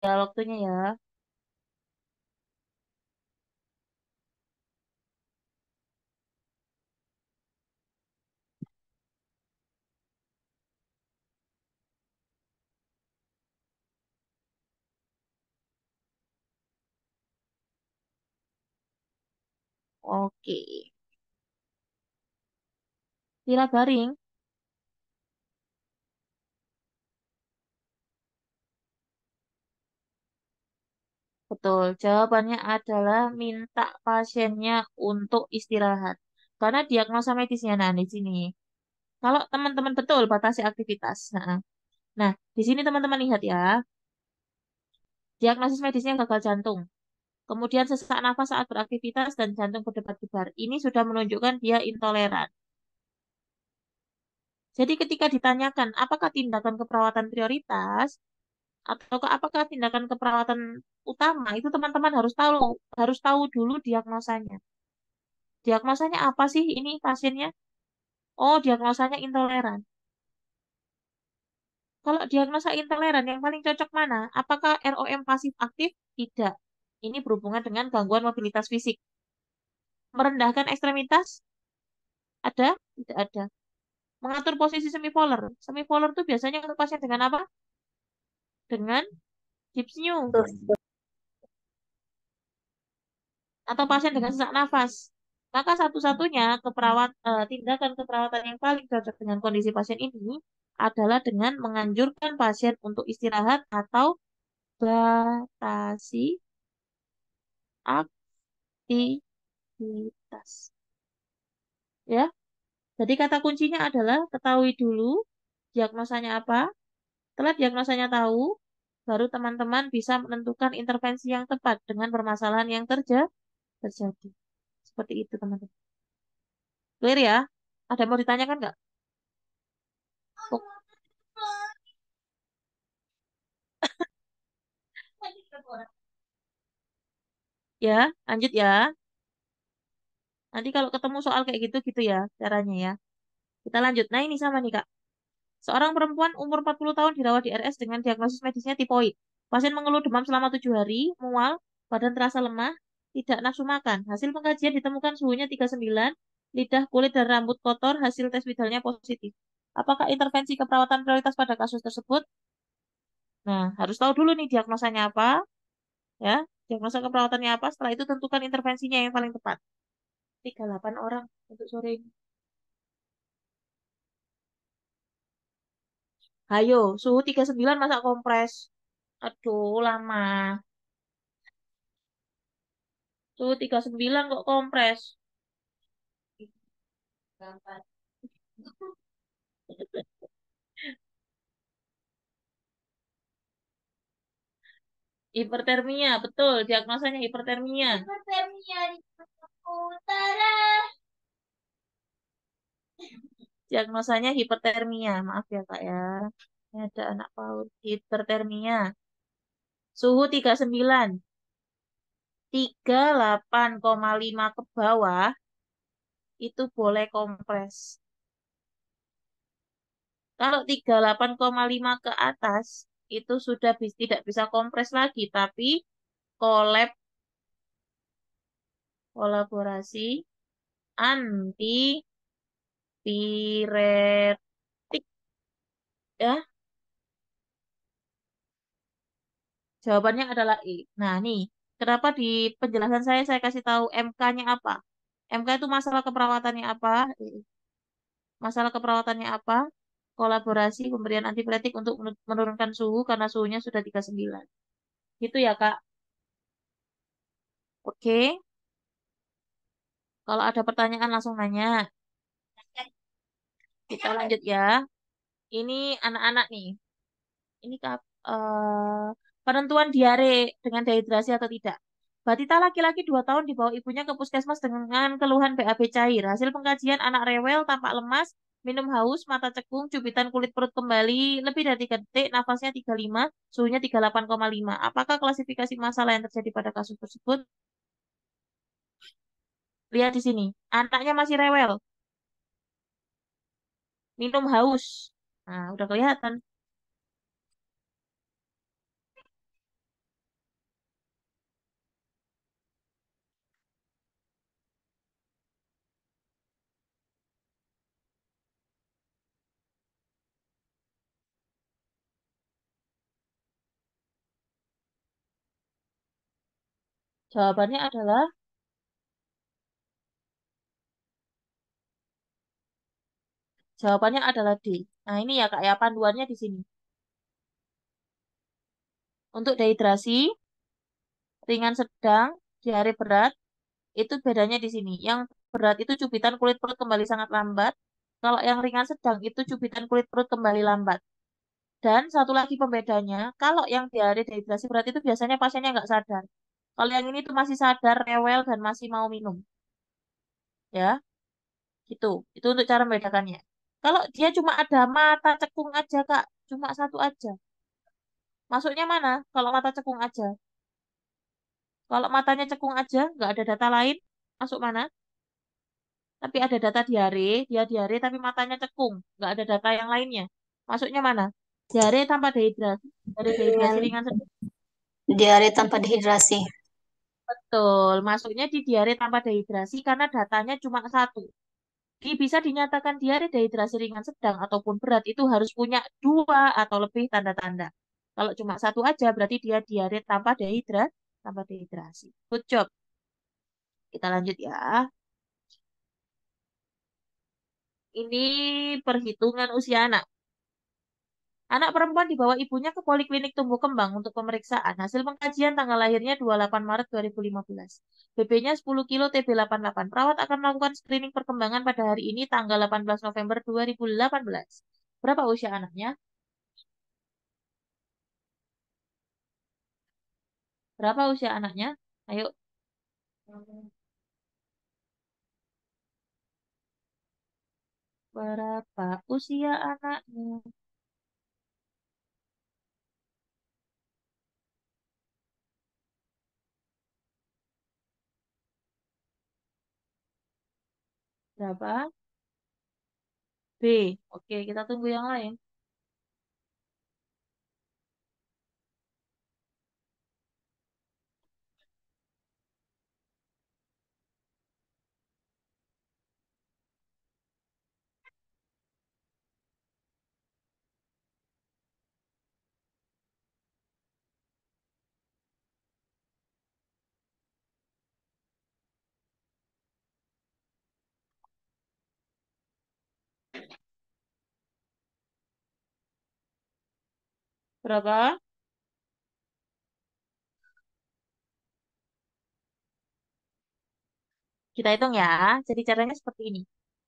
Ya, waktunya ya. Oke. Sila garing. Betul. Jawabannya adalah minta pasiennya untuk istirahat. Karena diagnosa medisnya, nah di sini. Kalau teman-teman betul batasi aktivitas. Nah, di sini teman-teman lihat ya. Diagnosis medisnya gagal jantung. Kemudian sesak nafas saat beraktivitas dan jantung berdebar-debar. Ini sudah menunjukkan dia intoleran. Jadi ketika ditanyakan apakah tindakan keperawatan prioritas atau apakah tindakan keperawatan utama, itu teman-teman harus tahu dulu diagnosanya. Diagnosanya apa sih ini pasiennya? Oh, diagnosanya intoleran. Kalau diagnosa intoleran yang paling cocok mana? Apakah ROM pasif aktif? Tidak. Ini berhubungan dengan gangguan mobilitas fisik. Merendahkan ekstremitas? Ada? Tidak ada. Mengatur posisi semipolar. Semipolar itu biasanya untuk pasien dengan apa? Dengan dyspnea atau pasien dengan sesak nafas. Maka satu-satunya tindakan keperawatan yang paling cocok dengan kondisi pasien ini adalah dengan menganjurkan pasien untuk istirahat atau batasi aktivitas. Ya, jadi kata kuncinya adalah ketahui dulu diagnosanya apa. Setelah diagnosanya tahu, baru teman-teman bisa menentukan intervensi yang tepat dengan permasalahan yang terjadi. Seperti itu, teman-teman. Clear ya? Ada yang mau ditanyakan nggak? Oh, ya, lanjut ya. Nanti kalau ketemu soal kayak gitu, gitu ya caranya ya. Kita lanjut. Nah, ini sama nih, Kak. Seorang perempuan umur 40 tahun dirawat di RS dengan diagnosis medisnya tipoid. Pasien mengeluh demam selama 7 hari, mual, badan terasa lemah, tidak nafsu makan. Hasil pengkajian ditemukan suhunya 39, lidah, kulit, dan rambut kotor, hasil tes Widalnya positif. Apakah intervensi keperawatan prioritas pada kasus tersebut? Nah, harus tahu dulu nih diagnosanya apa, ya. Diagnosa keperawatannya apa, setelah itu tentukan intervensinya yang paling tepat. 38 orang untuk sore ini. Ayo, suhu 39 masa kompres. Aduh, lama. Suhu 39 kok kompres. Hipertermia, betul. Diagnosanya hipertermia. Hipertermia di utara. Diagnosanya hipertermia. Maaf ya, Kak ya. Ini ada anak PAUD. Hipertermia. Suhu 39. 38,5 ke bawah itu boleh kompres. Kalau 38,5 ke atas itu sudah tidak bisa kompres lagi, tapi kolab kolaborasi antipiretik ya. Jawabannya adalah E. Nah, nih, kenapa di penjelasan saya kasih tahu MK-nya apa? MK itu masalah keperawatannya apa? Masalah keperawatannya apa? Kolaborasi pemberian antipiretik untuk menurunkan suhu karena suhunya sudah 39. Gitu ya, Kak. Oke. Kalau ada pertanyaan langsung nanya. Kita lanjut ya. Ini anak-anak nih. Ini penentuan diare dengan dehidrasi atau tidak. Batita laki-laki 2 tahun dibawa ibunya ke puskesmas dengan keluhan BAB cair. Hasil pengkajian anak rewel, tampak lemas, minum haus, mata cekung, cubitan kulit perut kembali, lebih dari 3 detik, nafasnya 35, suhunya 38,5. Apakah klasifikasi masalah yang terjadi pada kasus tersebut? Lihat di sini. Anaknya masih rewel, minum haus. Nah, udah kelihatan. Jawabannya adalah Jawabannya adalah D. Nah, ini ya Kak ya panduannya di sini. Untuk dehidrasi, ringan sedang, diare berat, itu bedanya di sini. Yang berat itu cubitan kulit perut kembali sangat lambat. Kalau yang ringan sedang itu cubitan kulit perut kembali lambat. Dan satu lagi pembedanya, kalau yang diare dehidrasi berat itu biasanya pasiennya nggak sadar. Kalau yang ini tuh masih sadar, rewel, dan masih mau minum. Ya, gitu. Itu untuk cara membedakannya. Kalau dia cuma ada mata cekung aja, Kak. Cuma satu aja. Masuknya mana? Kalau mata cekung aja. Kalau matanya cekung aja, nggak ada data lain, masuk mana? Tapi ada data diare, dia diare tapi matanya cekung, nggak ada data yang lainnya. Masuknya mana? Diare tanpa dehidrasi, diare dehidrasi Dengan ringan sedang. diare tanpa dehidrasi. Betul, masuknya di diare tanpa dehidrasi karena datanya cuma satu. Bisa dinyatakan diare dehidrasi ringan sedang ataupun berat itu harus punya dua atau lebih tanda-tanda. Kalau cuma satu aja berarti dia diare tanpa dehidrasi. Good job. Kita lanjut ya. Ini perhitungan usia anak. Anak perempuan dibawa ibunya ke Poliklinik Tumbuh Kembang untuk pemeriksaan. Hasil pengkajian tanggal lahirnya 28 Maret 2015. BB-nya 10 kilo TB88. Perawat akan melakukan screening perkembangan pada hari ini tanggal 18 November 2018. Berapa usia anaknya? Berapa usia anaknya? Ayo. Berapa usia anaknya? Berapa? B. Oke, kita tunggu yang lain. Berapa? Kita hitung ya. Jadi caranya seperti ini.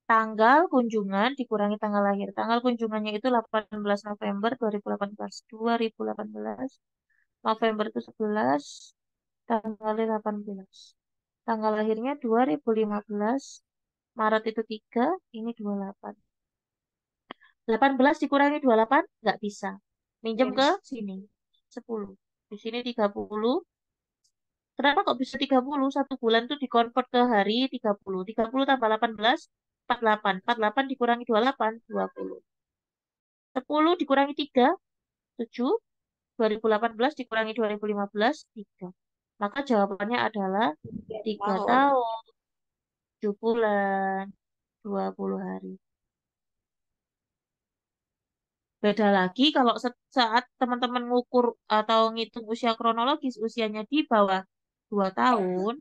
Tanggal kunjungan dikurangi tanggal lahir. Tanggal kunjungannya itu 18 November 2018. 2018. November itu 11, tanggalnya 18. Tanggal lahirnya 2015, Maret itu 3, ini 28. 18 dikurangi 28, nggak bisa. Minjem ke Yes. sini, 10. Di sini 30. Kenapa kok bisa 30? Satu bulan tuh dikonvert ke hari 30. 30 tambah 18, 48. 48 dikurangi 28, 20. 10 dikurangi 3, 7. 2018 dikurangi 2015, 3. Maka jawabannya adalah 3 Tahun. tahun, 7 bulan, 20 hari. Beda lagi kalau saat teman-teman ngukur atau ngitung usia kronologis, usianya di bawah 2 tahun,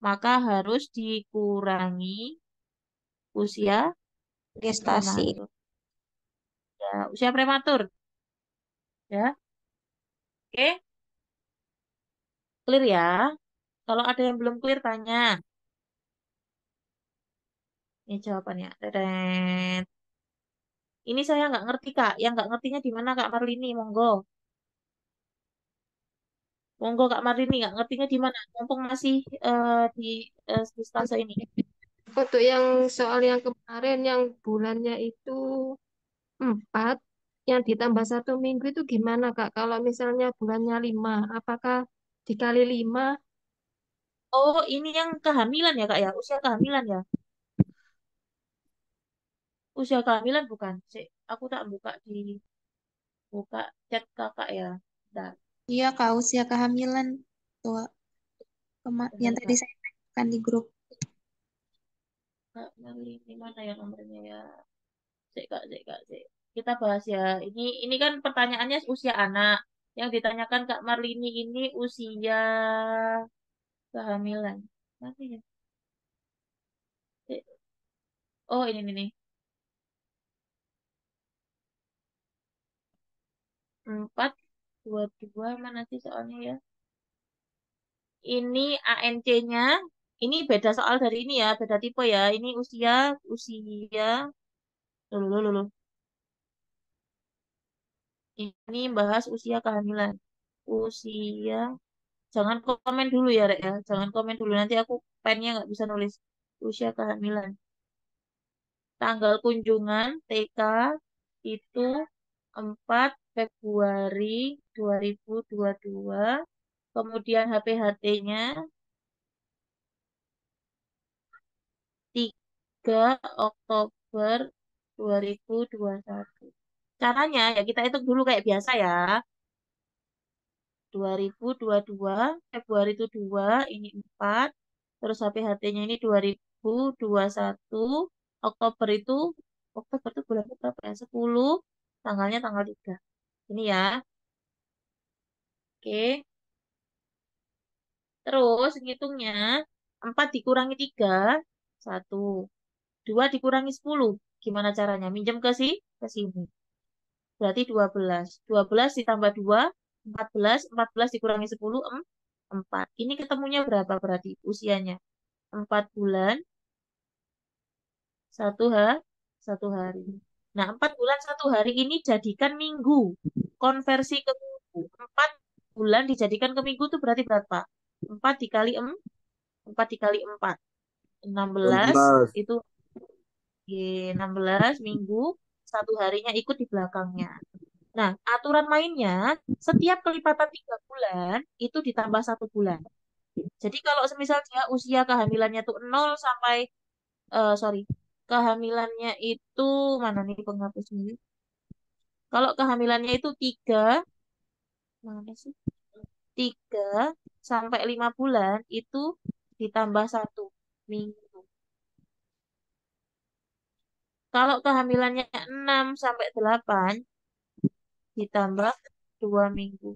maka harus dikurangi usia Gestasi. prematur. Ya, usia prematur. Ya, oke, clear ya. Kalau ada yang belum clear, tanya. Ini jawabannya. Teret. Ini saya nggak ngerti, Kak. Yang nggak ngertinya di mana, Kak Marlini? Monggo. Monggo, Kak Marlini. Nggak ngertinya di mana? Mumpung masih di stase ini. Untuk yang soal yang kemarin yang bulannya itu 4, yang ditambah 1 minggu itu gimana Kak? Kalau misalnya bulannya 5, apakah dikali 5? Oh, ini yang kehamilan ya, Kak ya? Usia kehamilan ya? Usia kehamilan bukan? Cek, aku tak buka chat kakak ya. Bentar, Iya, Kak, usia kehamilan tuh yang bentar, tadi Kak. saya tanyakan di grup. Kak Marlini mana ya nomornya ya? Cek, Kak, cek, Kak, cek. Kita bahas ya. Ini kan pertanyaannya usia anak. Yang ditanyakan Kak Marlini ini usia kehamilan. Mana ya? Cek. Oh, ini nih. 4, 22 mana sih soalnya ya? Ini ANC-nya, ini beda soal dari ini ya, beda tipe ya. Ini usia, dulu. Ini bahas usia kehamilan. Usia, jangan komen dulu ya, Rek ya. Jangan komen dulu, nanti aku pennya nggak bisa nulis. Usia kehamilan. Tanggal kunjungan TK itu 4 Februari 2022. Kemudian HPHT-nya 3 Oktober 2021. Caranya ya kita hitung dulu kayak biasa ya. 2022, Februari itu 2, ini 4. Terus HPHT-nya ini 2021. Oktober itu, Oktober itu bulan berapa ya? 10. Tanggalnya tanggal 3. Ini ya. Oke. Terus ngitungnya 4 dikurangi 3, 1. 2 dikurangi 10. Gimana caranya? Minjem ke sini. Berarti 12. 12 ditambah 2, 14. 14 dikurangi 10, 4. Ini ketemunya berapa berarti usianya? 4 bulan, 1 hari. Nah, 4 bulan 1 hari ini jadikan minggu. Konversi ke minggu. 4 bulan dijadikan ke minggu itu berarti berapa? 4 dikali 4, 4 dikali 4. 16 16. itu 16 minggu, 1 harinya ikut di belakangnya. Nah, aturan mainnya, setiap kelipatan 3 bulan, itu ditambah 1 bulan. Jadi kalau semisal dia usia kehamilannya tuh 0 sampai, sorry, kehamilannya itu, mana nih penghapusnya? Kalau kehamilannya itu 3, mana sih? 3 sampai 5 bulan, itu ditambah 1 minggu. Kalau kehamilannya 6 sampai 8, ditambah 2 minggu.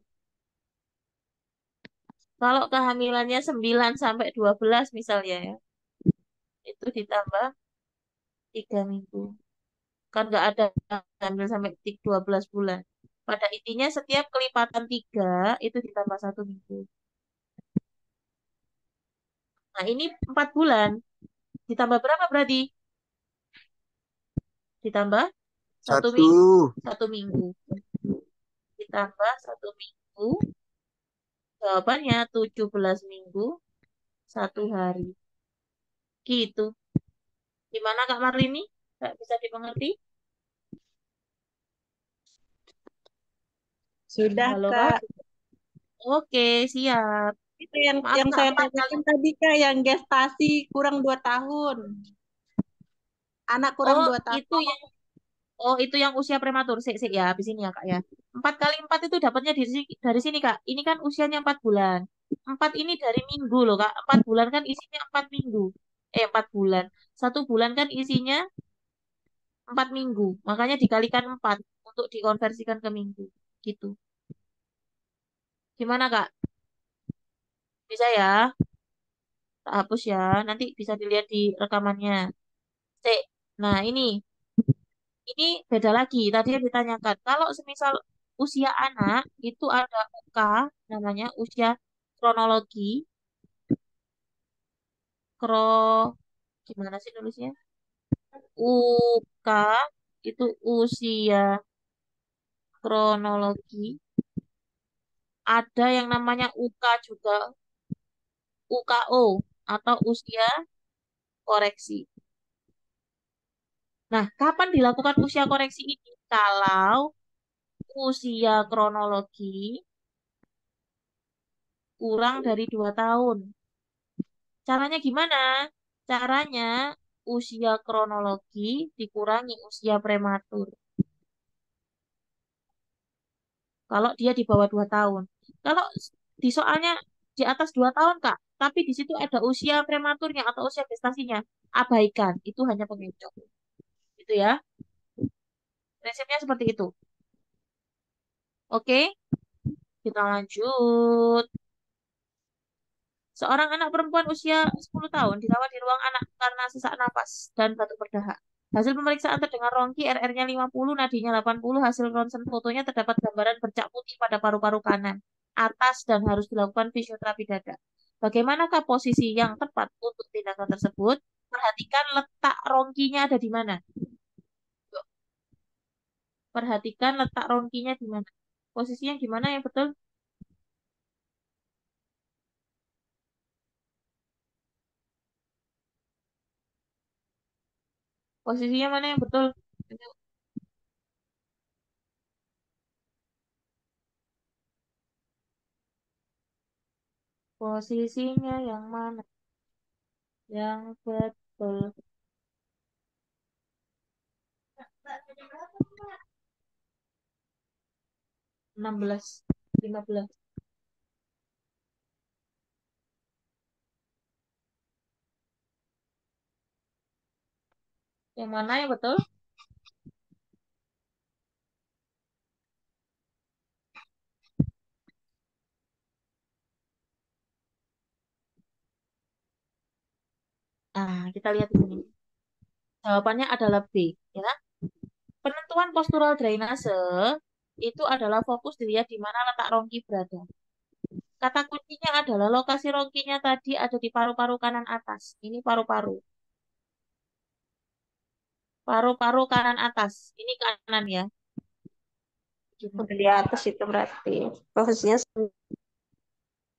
Kalau kehamilannya 9 sampai 12 misalnya ya, itu ditambah 3 minggu. Kan nggak ada hamil sampai 12 bulan. Pada intinya setiap kelipatan 3 itu ditambah 1 minggu. Nah ini 4 bulan. Ditambah berapa berarti? Ditambah satu Satu. minggu. 1 minggu. Ditambah 1 minggu. Jawabannya 17 minggu, 1 hari. Gitu. Gimana Kak Marlini? Kak, bisa dimengerti? Sudah, Halo Kak? Kak. Oke, siap. Itu yang Maaf Kak, saya 4 kali. tanyakan tadi, Kak, yang gestasi kurang 2 tahun. Anak kurang Oh, 2 tahun. itu yang usia prematur. Sik, ya, habis ini ya Kak ya. 4 kali 4 itu dapatnya dari sini Kak. Ini kan usianya 4 bulan. 4 ini dari minggu loh Kak. 4 bulan kan isinya 4 minggu. 4 bulan. 1 bulan kan isinya 4 minggu. Makanya dikalikan 4 untuk dikonversikan ke minggu. Gitu. Gimana Kak? Bisa ya? Tak hapus ya. Nanti bisa dilihat di rekamannya. Sik. Nah, ini beda lagi. Tadi yang ditanyakan, kalau semisal usia anak itu ada UK, namanya usia kronologi, kro, gimana sih nulisnya? UK itu usia kronologi. Ada yang namanya UK juga, UKO atau usia koreksi. Nah, kapan dilakukan usia koreksi ini? Kalau usia kronologi kurang dari 2 tahun. Caranya gimana? Caranya usia kronologi dikurangi usia prematur. Kalau dia di bawah 2 tahun. Kalau di soalnya di atas 2 tahun, Kak, tapi di situ ada usia prematurnya atau usia gestasinya, abaikan. Itu hanya pengecoh. Itu ya. Prinsipnya seperti itu. Oke, kita lanjut. Seorang anak perempuan usia 10 tahun dirawat di ruang anak karena sesak napas dan batuk berdahak. Hasil pemeriksaan terdengar rongki, RR-nya 50, nadinya 80, hasil ronsen fotonya terdapat gambaran bercak putih pada paru-paru kanan, atas dan harus dilakukan fisioterapi dada. Bagaimanakah posisi yang tepat untuk tindakan tersebut? Perhatikan letak rongkinya ada di mana. Yuk, perhatikan letak rongkinya di mana. Posisinya gimana yang betul? Posisinya mana yang betul? Posisinya yang mana? Yang betul. 16, 15. Yang mana yang betul? Ah, kita lihat di sini. Jawabannya adalah B, ya. Penentuan postural drainase itu adalah fokus dilihat di mana letak rongki berada. Kata kuncinya adalah lokasi rongkinya tadi ada di paru-paru kanan atas. Ini paru-paru. Paru-paru kanan atas. Ini kanan ya. Gini. Udah di atas itu berarti. Posisinya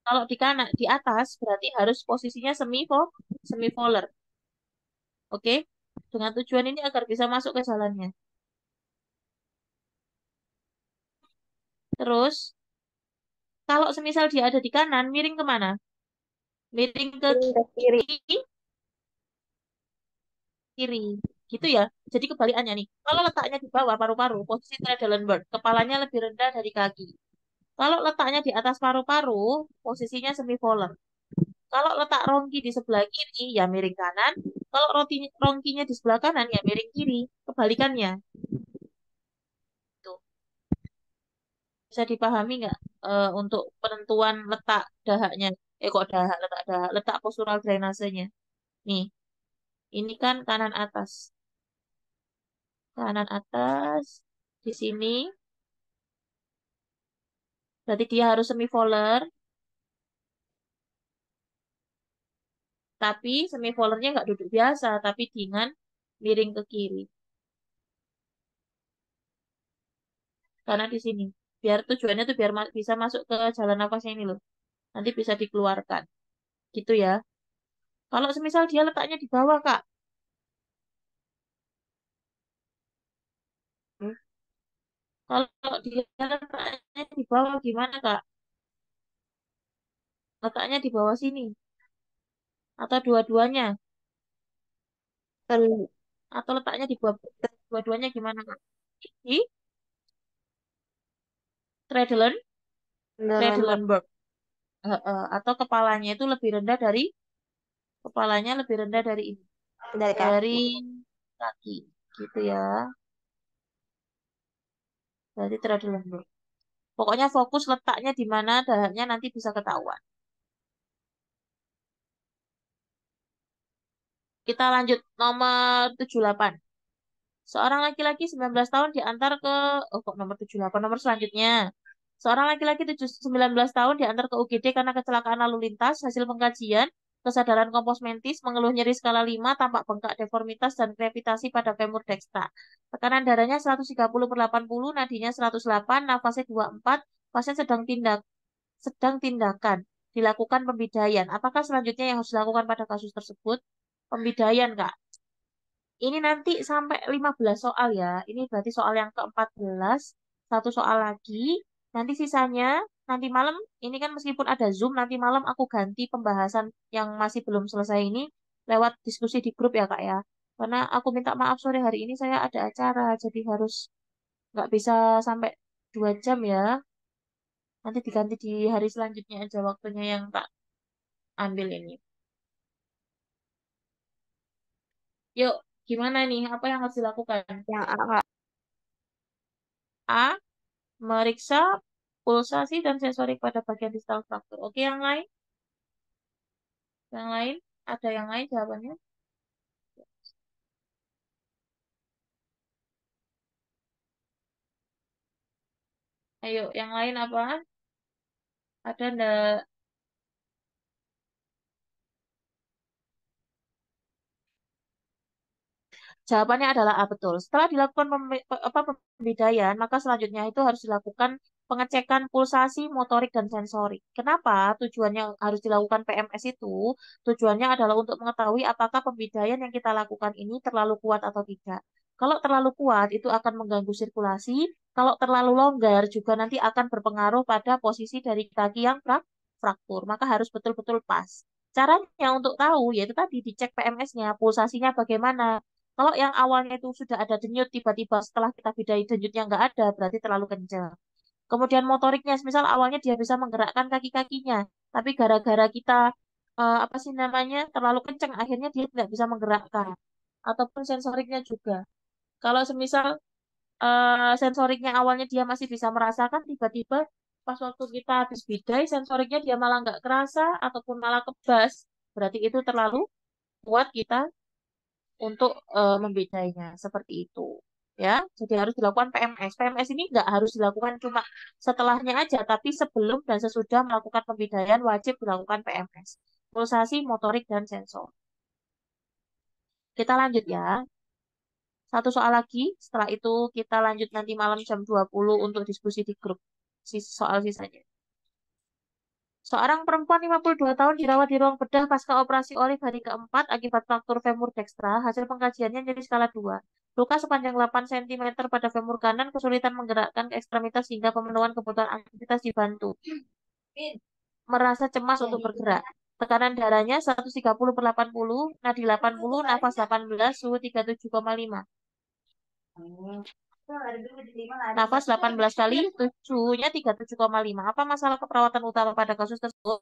Kalau di kanan, di atas berarti harus posisinya semipolar. Oke? Dengan tujuan ini agar bisa masuk ke jalannya. Terus, kalau semisal dia ada di kanan, miring kemana? Miring ke ke kiri. kiri, kiri. Gitu ya. Jadi kebalikannya nih. Kalau letaknya di bawah paru-paru, posisi Trendelenburg, kepalanya lebih rendah dari kaki. Kalau letaknya di atas paru-paru, posisinya semipolar. Kalau letak rongki di sebelah kiri, ya miring kanan. Kalau rongkinya di sebelah kanan, ya miring kiri. Kebalikannya. Tuh. Bisa dipahami nggak untuk penentuan letak dahaknya? Kok dahak, letak dahak, letak postural drainasenya. Nih, ini kan kanan atas. Kanan atas. Di sini, berarti dia harus semipolar. Tapi semipolarnya nggak duduk biasa, tapi dengan miring ke kiri. Karena di sini. Biar tujuannya tuh biar bisa masuk ke jalan nafasnya ini loh. Nanti bisa dikeluarkan. Gitu ya. Kalau semisal dia letaknya di bawah, Kak. Kalau dia letaknya di bawah gimana, Kak? Letaknya di bawah sini. Atau dua-duanya. Kan Atau letaknya di bawah dua-duanya gimana, Kak? Di Tredelenburg. Netherlands. Tredelenburg. Atau kepalanya lebih rendah dari ini. Dari Dari kaki. kaki. Gitu ya. Dari Tredelenburg. Pokoknya fokus letaknya di mana dahaknya nanti bisa ketahuan. Kita lanjut nomor 78. Seorang laki-laki 19 tahun diantar ke oh kok nomor 78 nomor selanjutnya. Seorang laki-laki 19 tahun diantar ke UGD karena kecelakaan lalu lintas. Hasil pengkajian, kesadaran kompos mentis, mengeluh nyeri skala 5, tampak bengkak deformitas dan krepitasi pada femur dextra. Tekanan darahnya 130/80, nadinya 108, nafasnya 24, pasien sedang tindakan. Dilakukan pembidaian. Apakah selanjutnya yang harus dilakukan pada kasus tersebut? Pembidaian, Kak. Ini nanti sampai 15 soal ya. Ini berarti soal yang ke-14. Satu soal lagi. Nanti sisanya, nanti malam, ini kan meskipun ada Zoom, nanti malam aku ganti pembahasan yang masih belum selesai ini lewat diskusi di grup ya Kak ya. Karena aku minta maaf sore hari ini saya ada acara, jadi harus nggak bisa sampai 2 jam ya. Nanti diganti di hari selanjutnya aja waktunya yang tak ambil ini. Yuk, gimana nih? Apa yang harus dilakukan? Yang A, Kak. A. Meriksa pulsasi dan sensorik pada bagian distal fraktur. Oke, yang lain? Yang lain? Ada yang lain jawabannya? Ayo, yang lain apa? Ada ndak? Jawabannya adalah A, betul. Setelah dilakukan pembedaian, maka selanjutnya itu harus dilakukan pengecekan pulsasi, motorik, dan sensorik. Kenapa tujuannya harus dilakukan PMS itu? Tujuannya adalah untuk mengetahui apakah pembedaian yang kita lakukan ini terlalu kuat atau tidak. Kalau terlalu kuat, itu akan mengganggu sirkulasi. Kalau terlalu longgar, juga nanti akan berpengaruh pada posisi dari kaki yang fraktur. Maka harus betul-betul pas. Caranya untuk tahu, yaitu tadi dicek PMS-nya, pulsasinya bagaimana. Kalau yang awalnya itu sudah ada denyut, tiba-tiba setelah kita bidai denyutnya nggak ada, berarti terlalu kencang. Kemudian motoriknya, misal awalnya dia bisa menggerakkan kaki-kakinya, tapi gara-gara kita apa sih namanya terlalu kencang, akhirnya dia tidak bisa menggerakkan. Ataupun sensoriknya juga. Kalau semisal sensoriknya awalnya dia masih bisa merasakan, tiba-tiba pas waktu kita habis bidai, sensoriknya dia malah nggak kerasa ataupun malah kebas, berarti itu terlalu kuat kita untuk membedainya seperti itu ya. Jadi harus dilakukan PMS. PMS ini nggak harus dilakukan cuma setelahnya aja, tapi sebelum dan sesudah melakukan pembedaian wajib dilakukan PMS. Pulsasi, motorik, dan sensor. Kita lanjut ya. Satu soal lagi, setelah itu kita lanjut nanti malam jam 20 untuk diskusi di grup soal sisanya. Seorang perempuan 52 tahun dirawat di ruang bedah pasca operasi olive hari keempat akibat fraktur femur dextra. Hasil pengkajiannya jadi skala 2. Luka sepanjang 8 cm pada femur kanan, kesulitan menggerakkan ekstremitas hingga pemenuhan kebutuhan aktivitas dibantu. Merasa cemas untuk bergerak. Tekanan darahnya 130/80, nadi 80, nafas 18, suhu 37,5. Nafas 18 kali, suhunya 37,5. Apa masalah keperawatan utama pada kasus tersebut?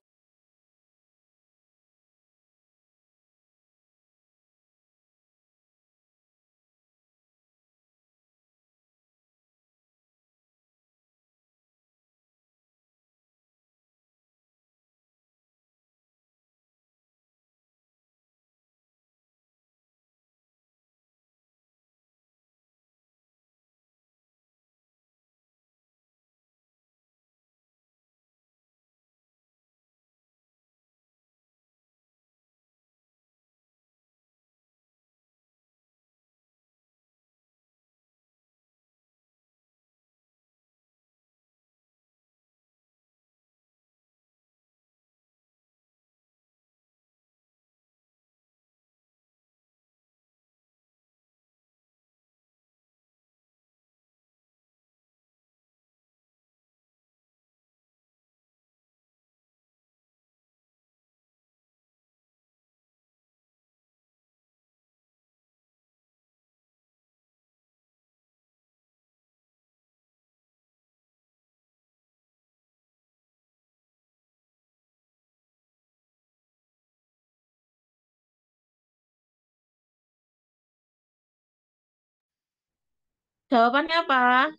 Jawabannya apa?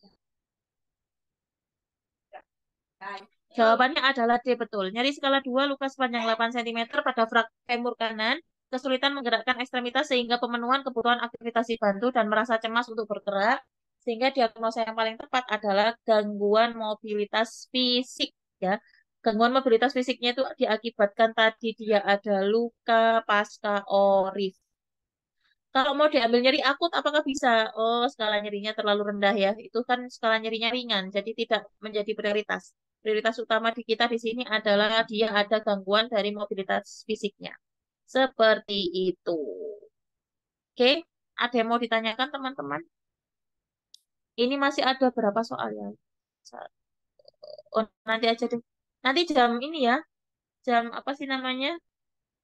Jawabannya adalah D, betul. Nyeri skala 2, luka sepanjang 8 cm pada femur kanan, kesulitan menggerakkan ekstremitas sehingga pemenuhan kebutuhan aktivitas dibantu dan merasa cemas untuk bergerak, sehingga diagnosa yang paling tepat adalah gangguan mobilitas fisik, ya. Gangguan mobilitas fisiknya itu diakibatkan tadi dia ada luka pasca ORIF. Kalau mau diambil nyeri akut, apakah bisa? Oh, skala nyerinya terlalu rendah ya. Itu kan skala nyerinya ringan, jadi tidak menjadi prioritas. Prioritas utama di kita di sini adalah dia ada gangguan dari mobilitas fisiknya. Seperti itu. Oke, ada yang mau ditanyakan teman-teman? Ini masih ada berapa soal ya? Oh, nanti aja deh. Nanti jam ini ya, jam apa sih namanya?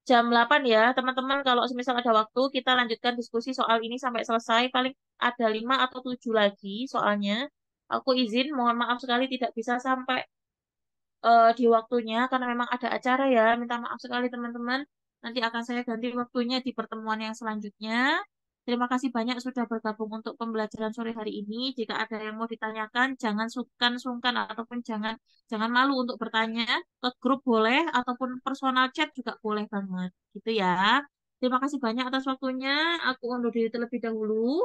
Jam 8 ya, teman-teman. Kalau semisal ada waktu, kita lanjutkan diskusi soal ini sampai selesai. Paling ada 5 atau 7 lagi soalnya. Aku izin, mohon maaf sekali tidak bisa sampai di waktunya, karena memang ada acara ya. Minta maaf sekali teman-teman. Nanti akan saya ganti waktunya di pertemuan yang selanjutnya. Terima kasih banyak sudah bergabung untuk pembelajaran sore hari ini. Jika ada yang mau ditanyakan, jangan sungkan-sungkan ataupun jangan jangan malu untuk bertanya. Ke grup boleh ataupun personal chat juga boleh banget. Gitu ya. Terima kasih banyak atas waktunya. Aku undur diri terlebih dahulu.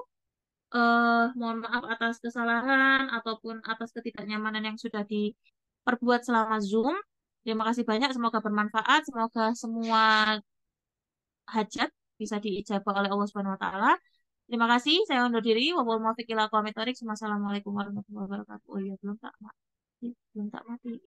Mohon maaf atas kesalahan ataupun atas ketidaknyamanan yang sudah diperbuat selama Zoom. Terima kasih banyak. Semoga bermanfaat. Semoga semua hajat bisa diijabah oleh Allah Subhanahu wa taala. Terima kasih. Saya undur diri. Wabillahi taufiq wal hidayah. Wassalamualaikum warahmatullahi wabarakatuh. Oh iya, belum tak mati. Belum tak mati.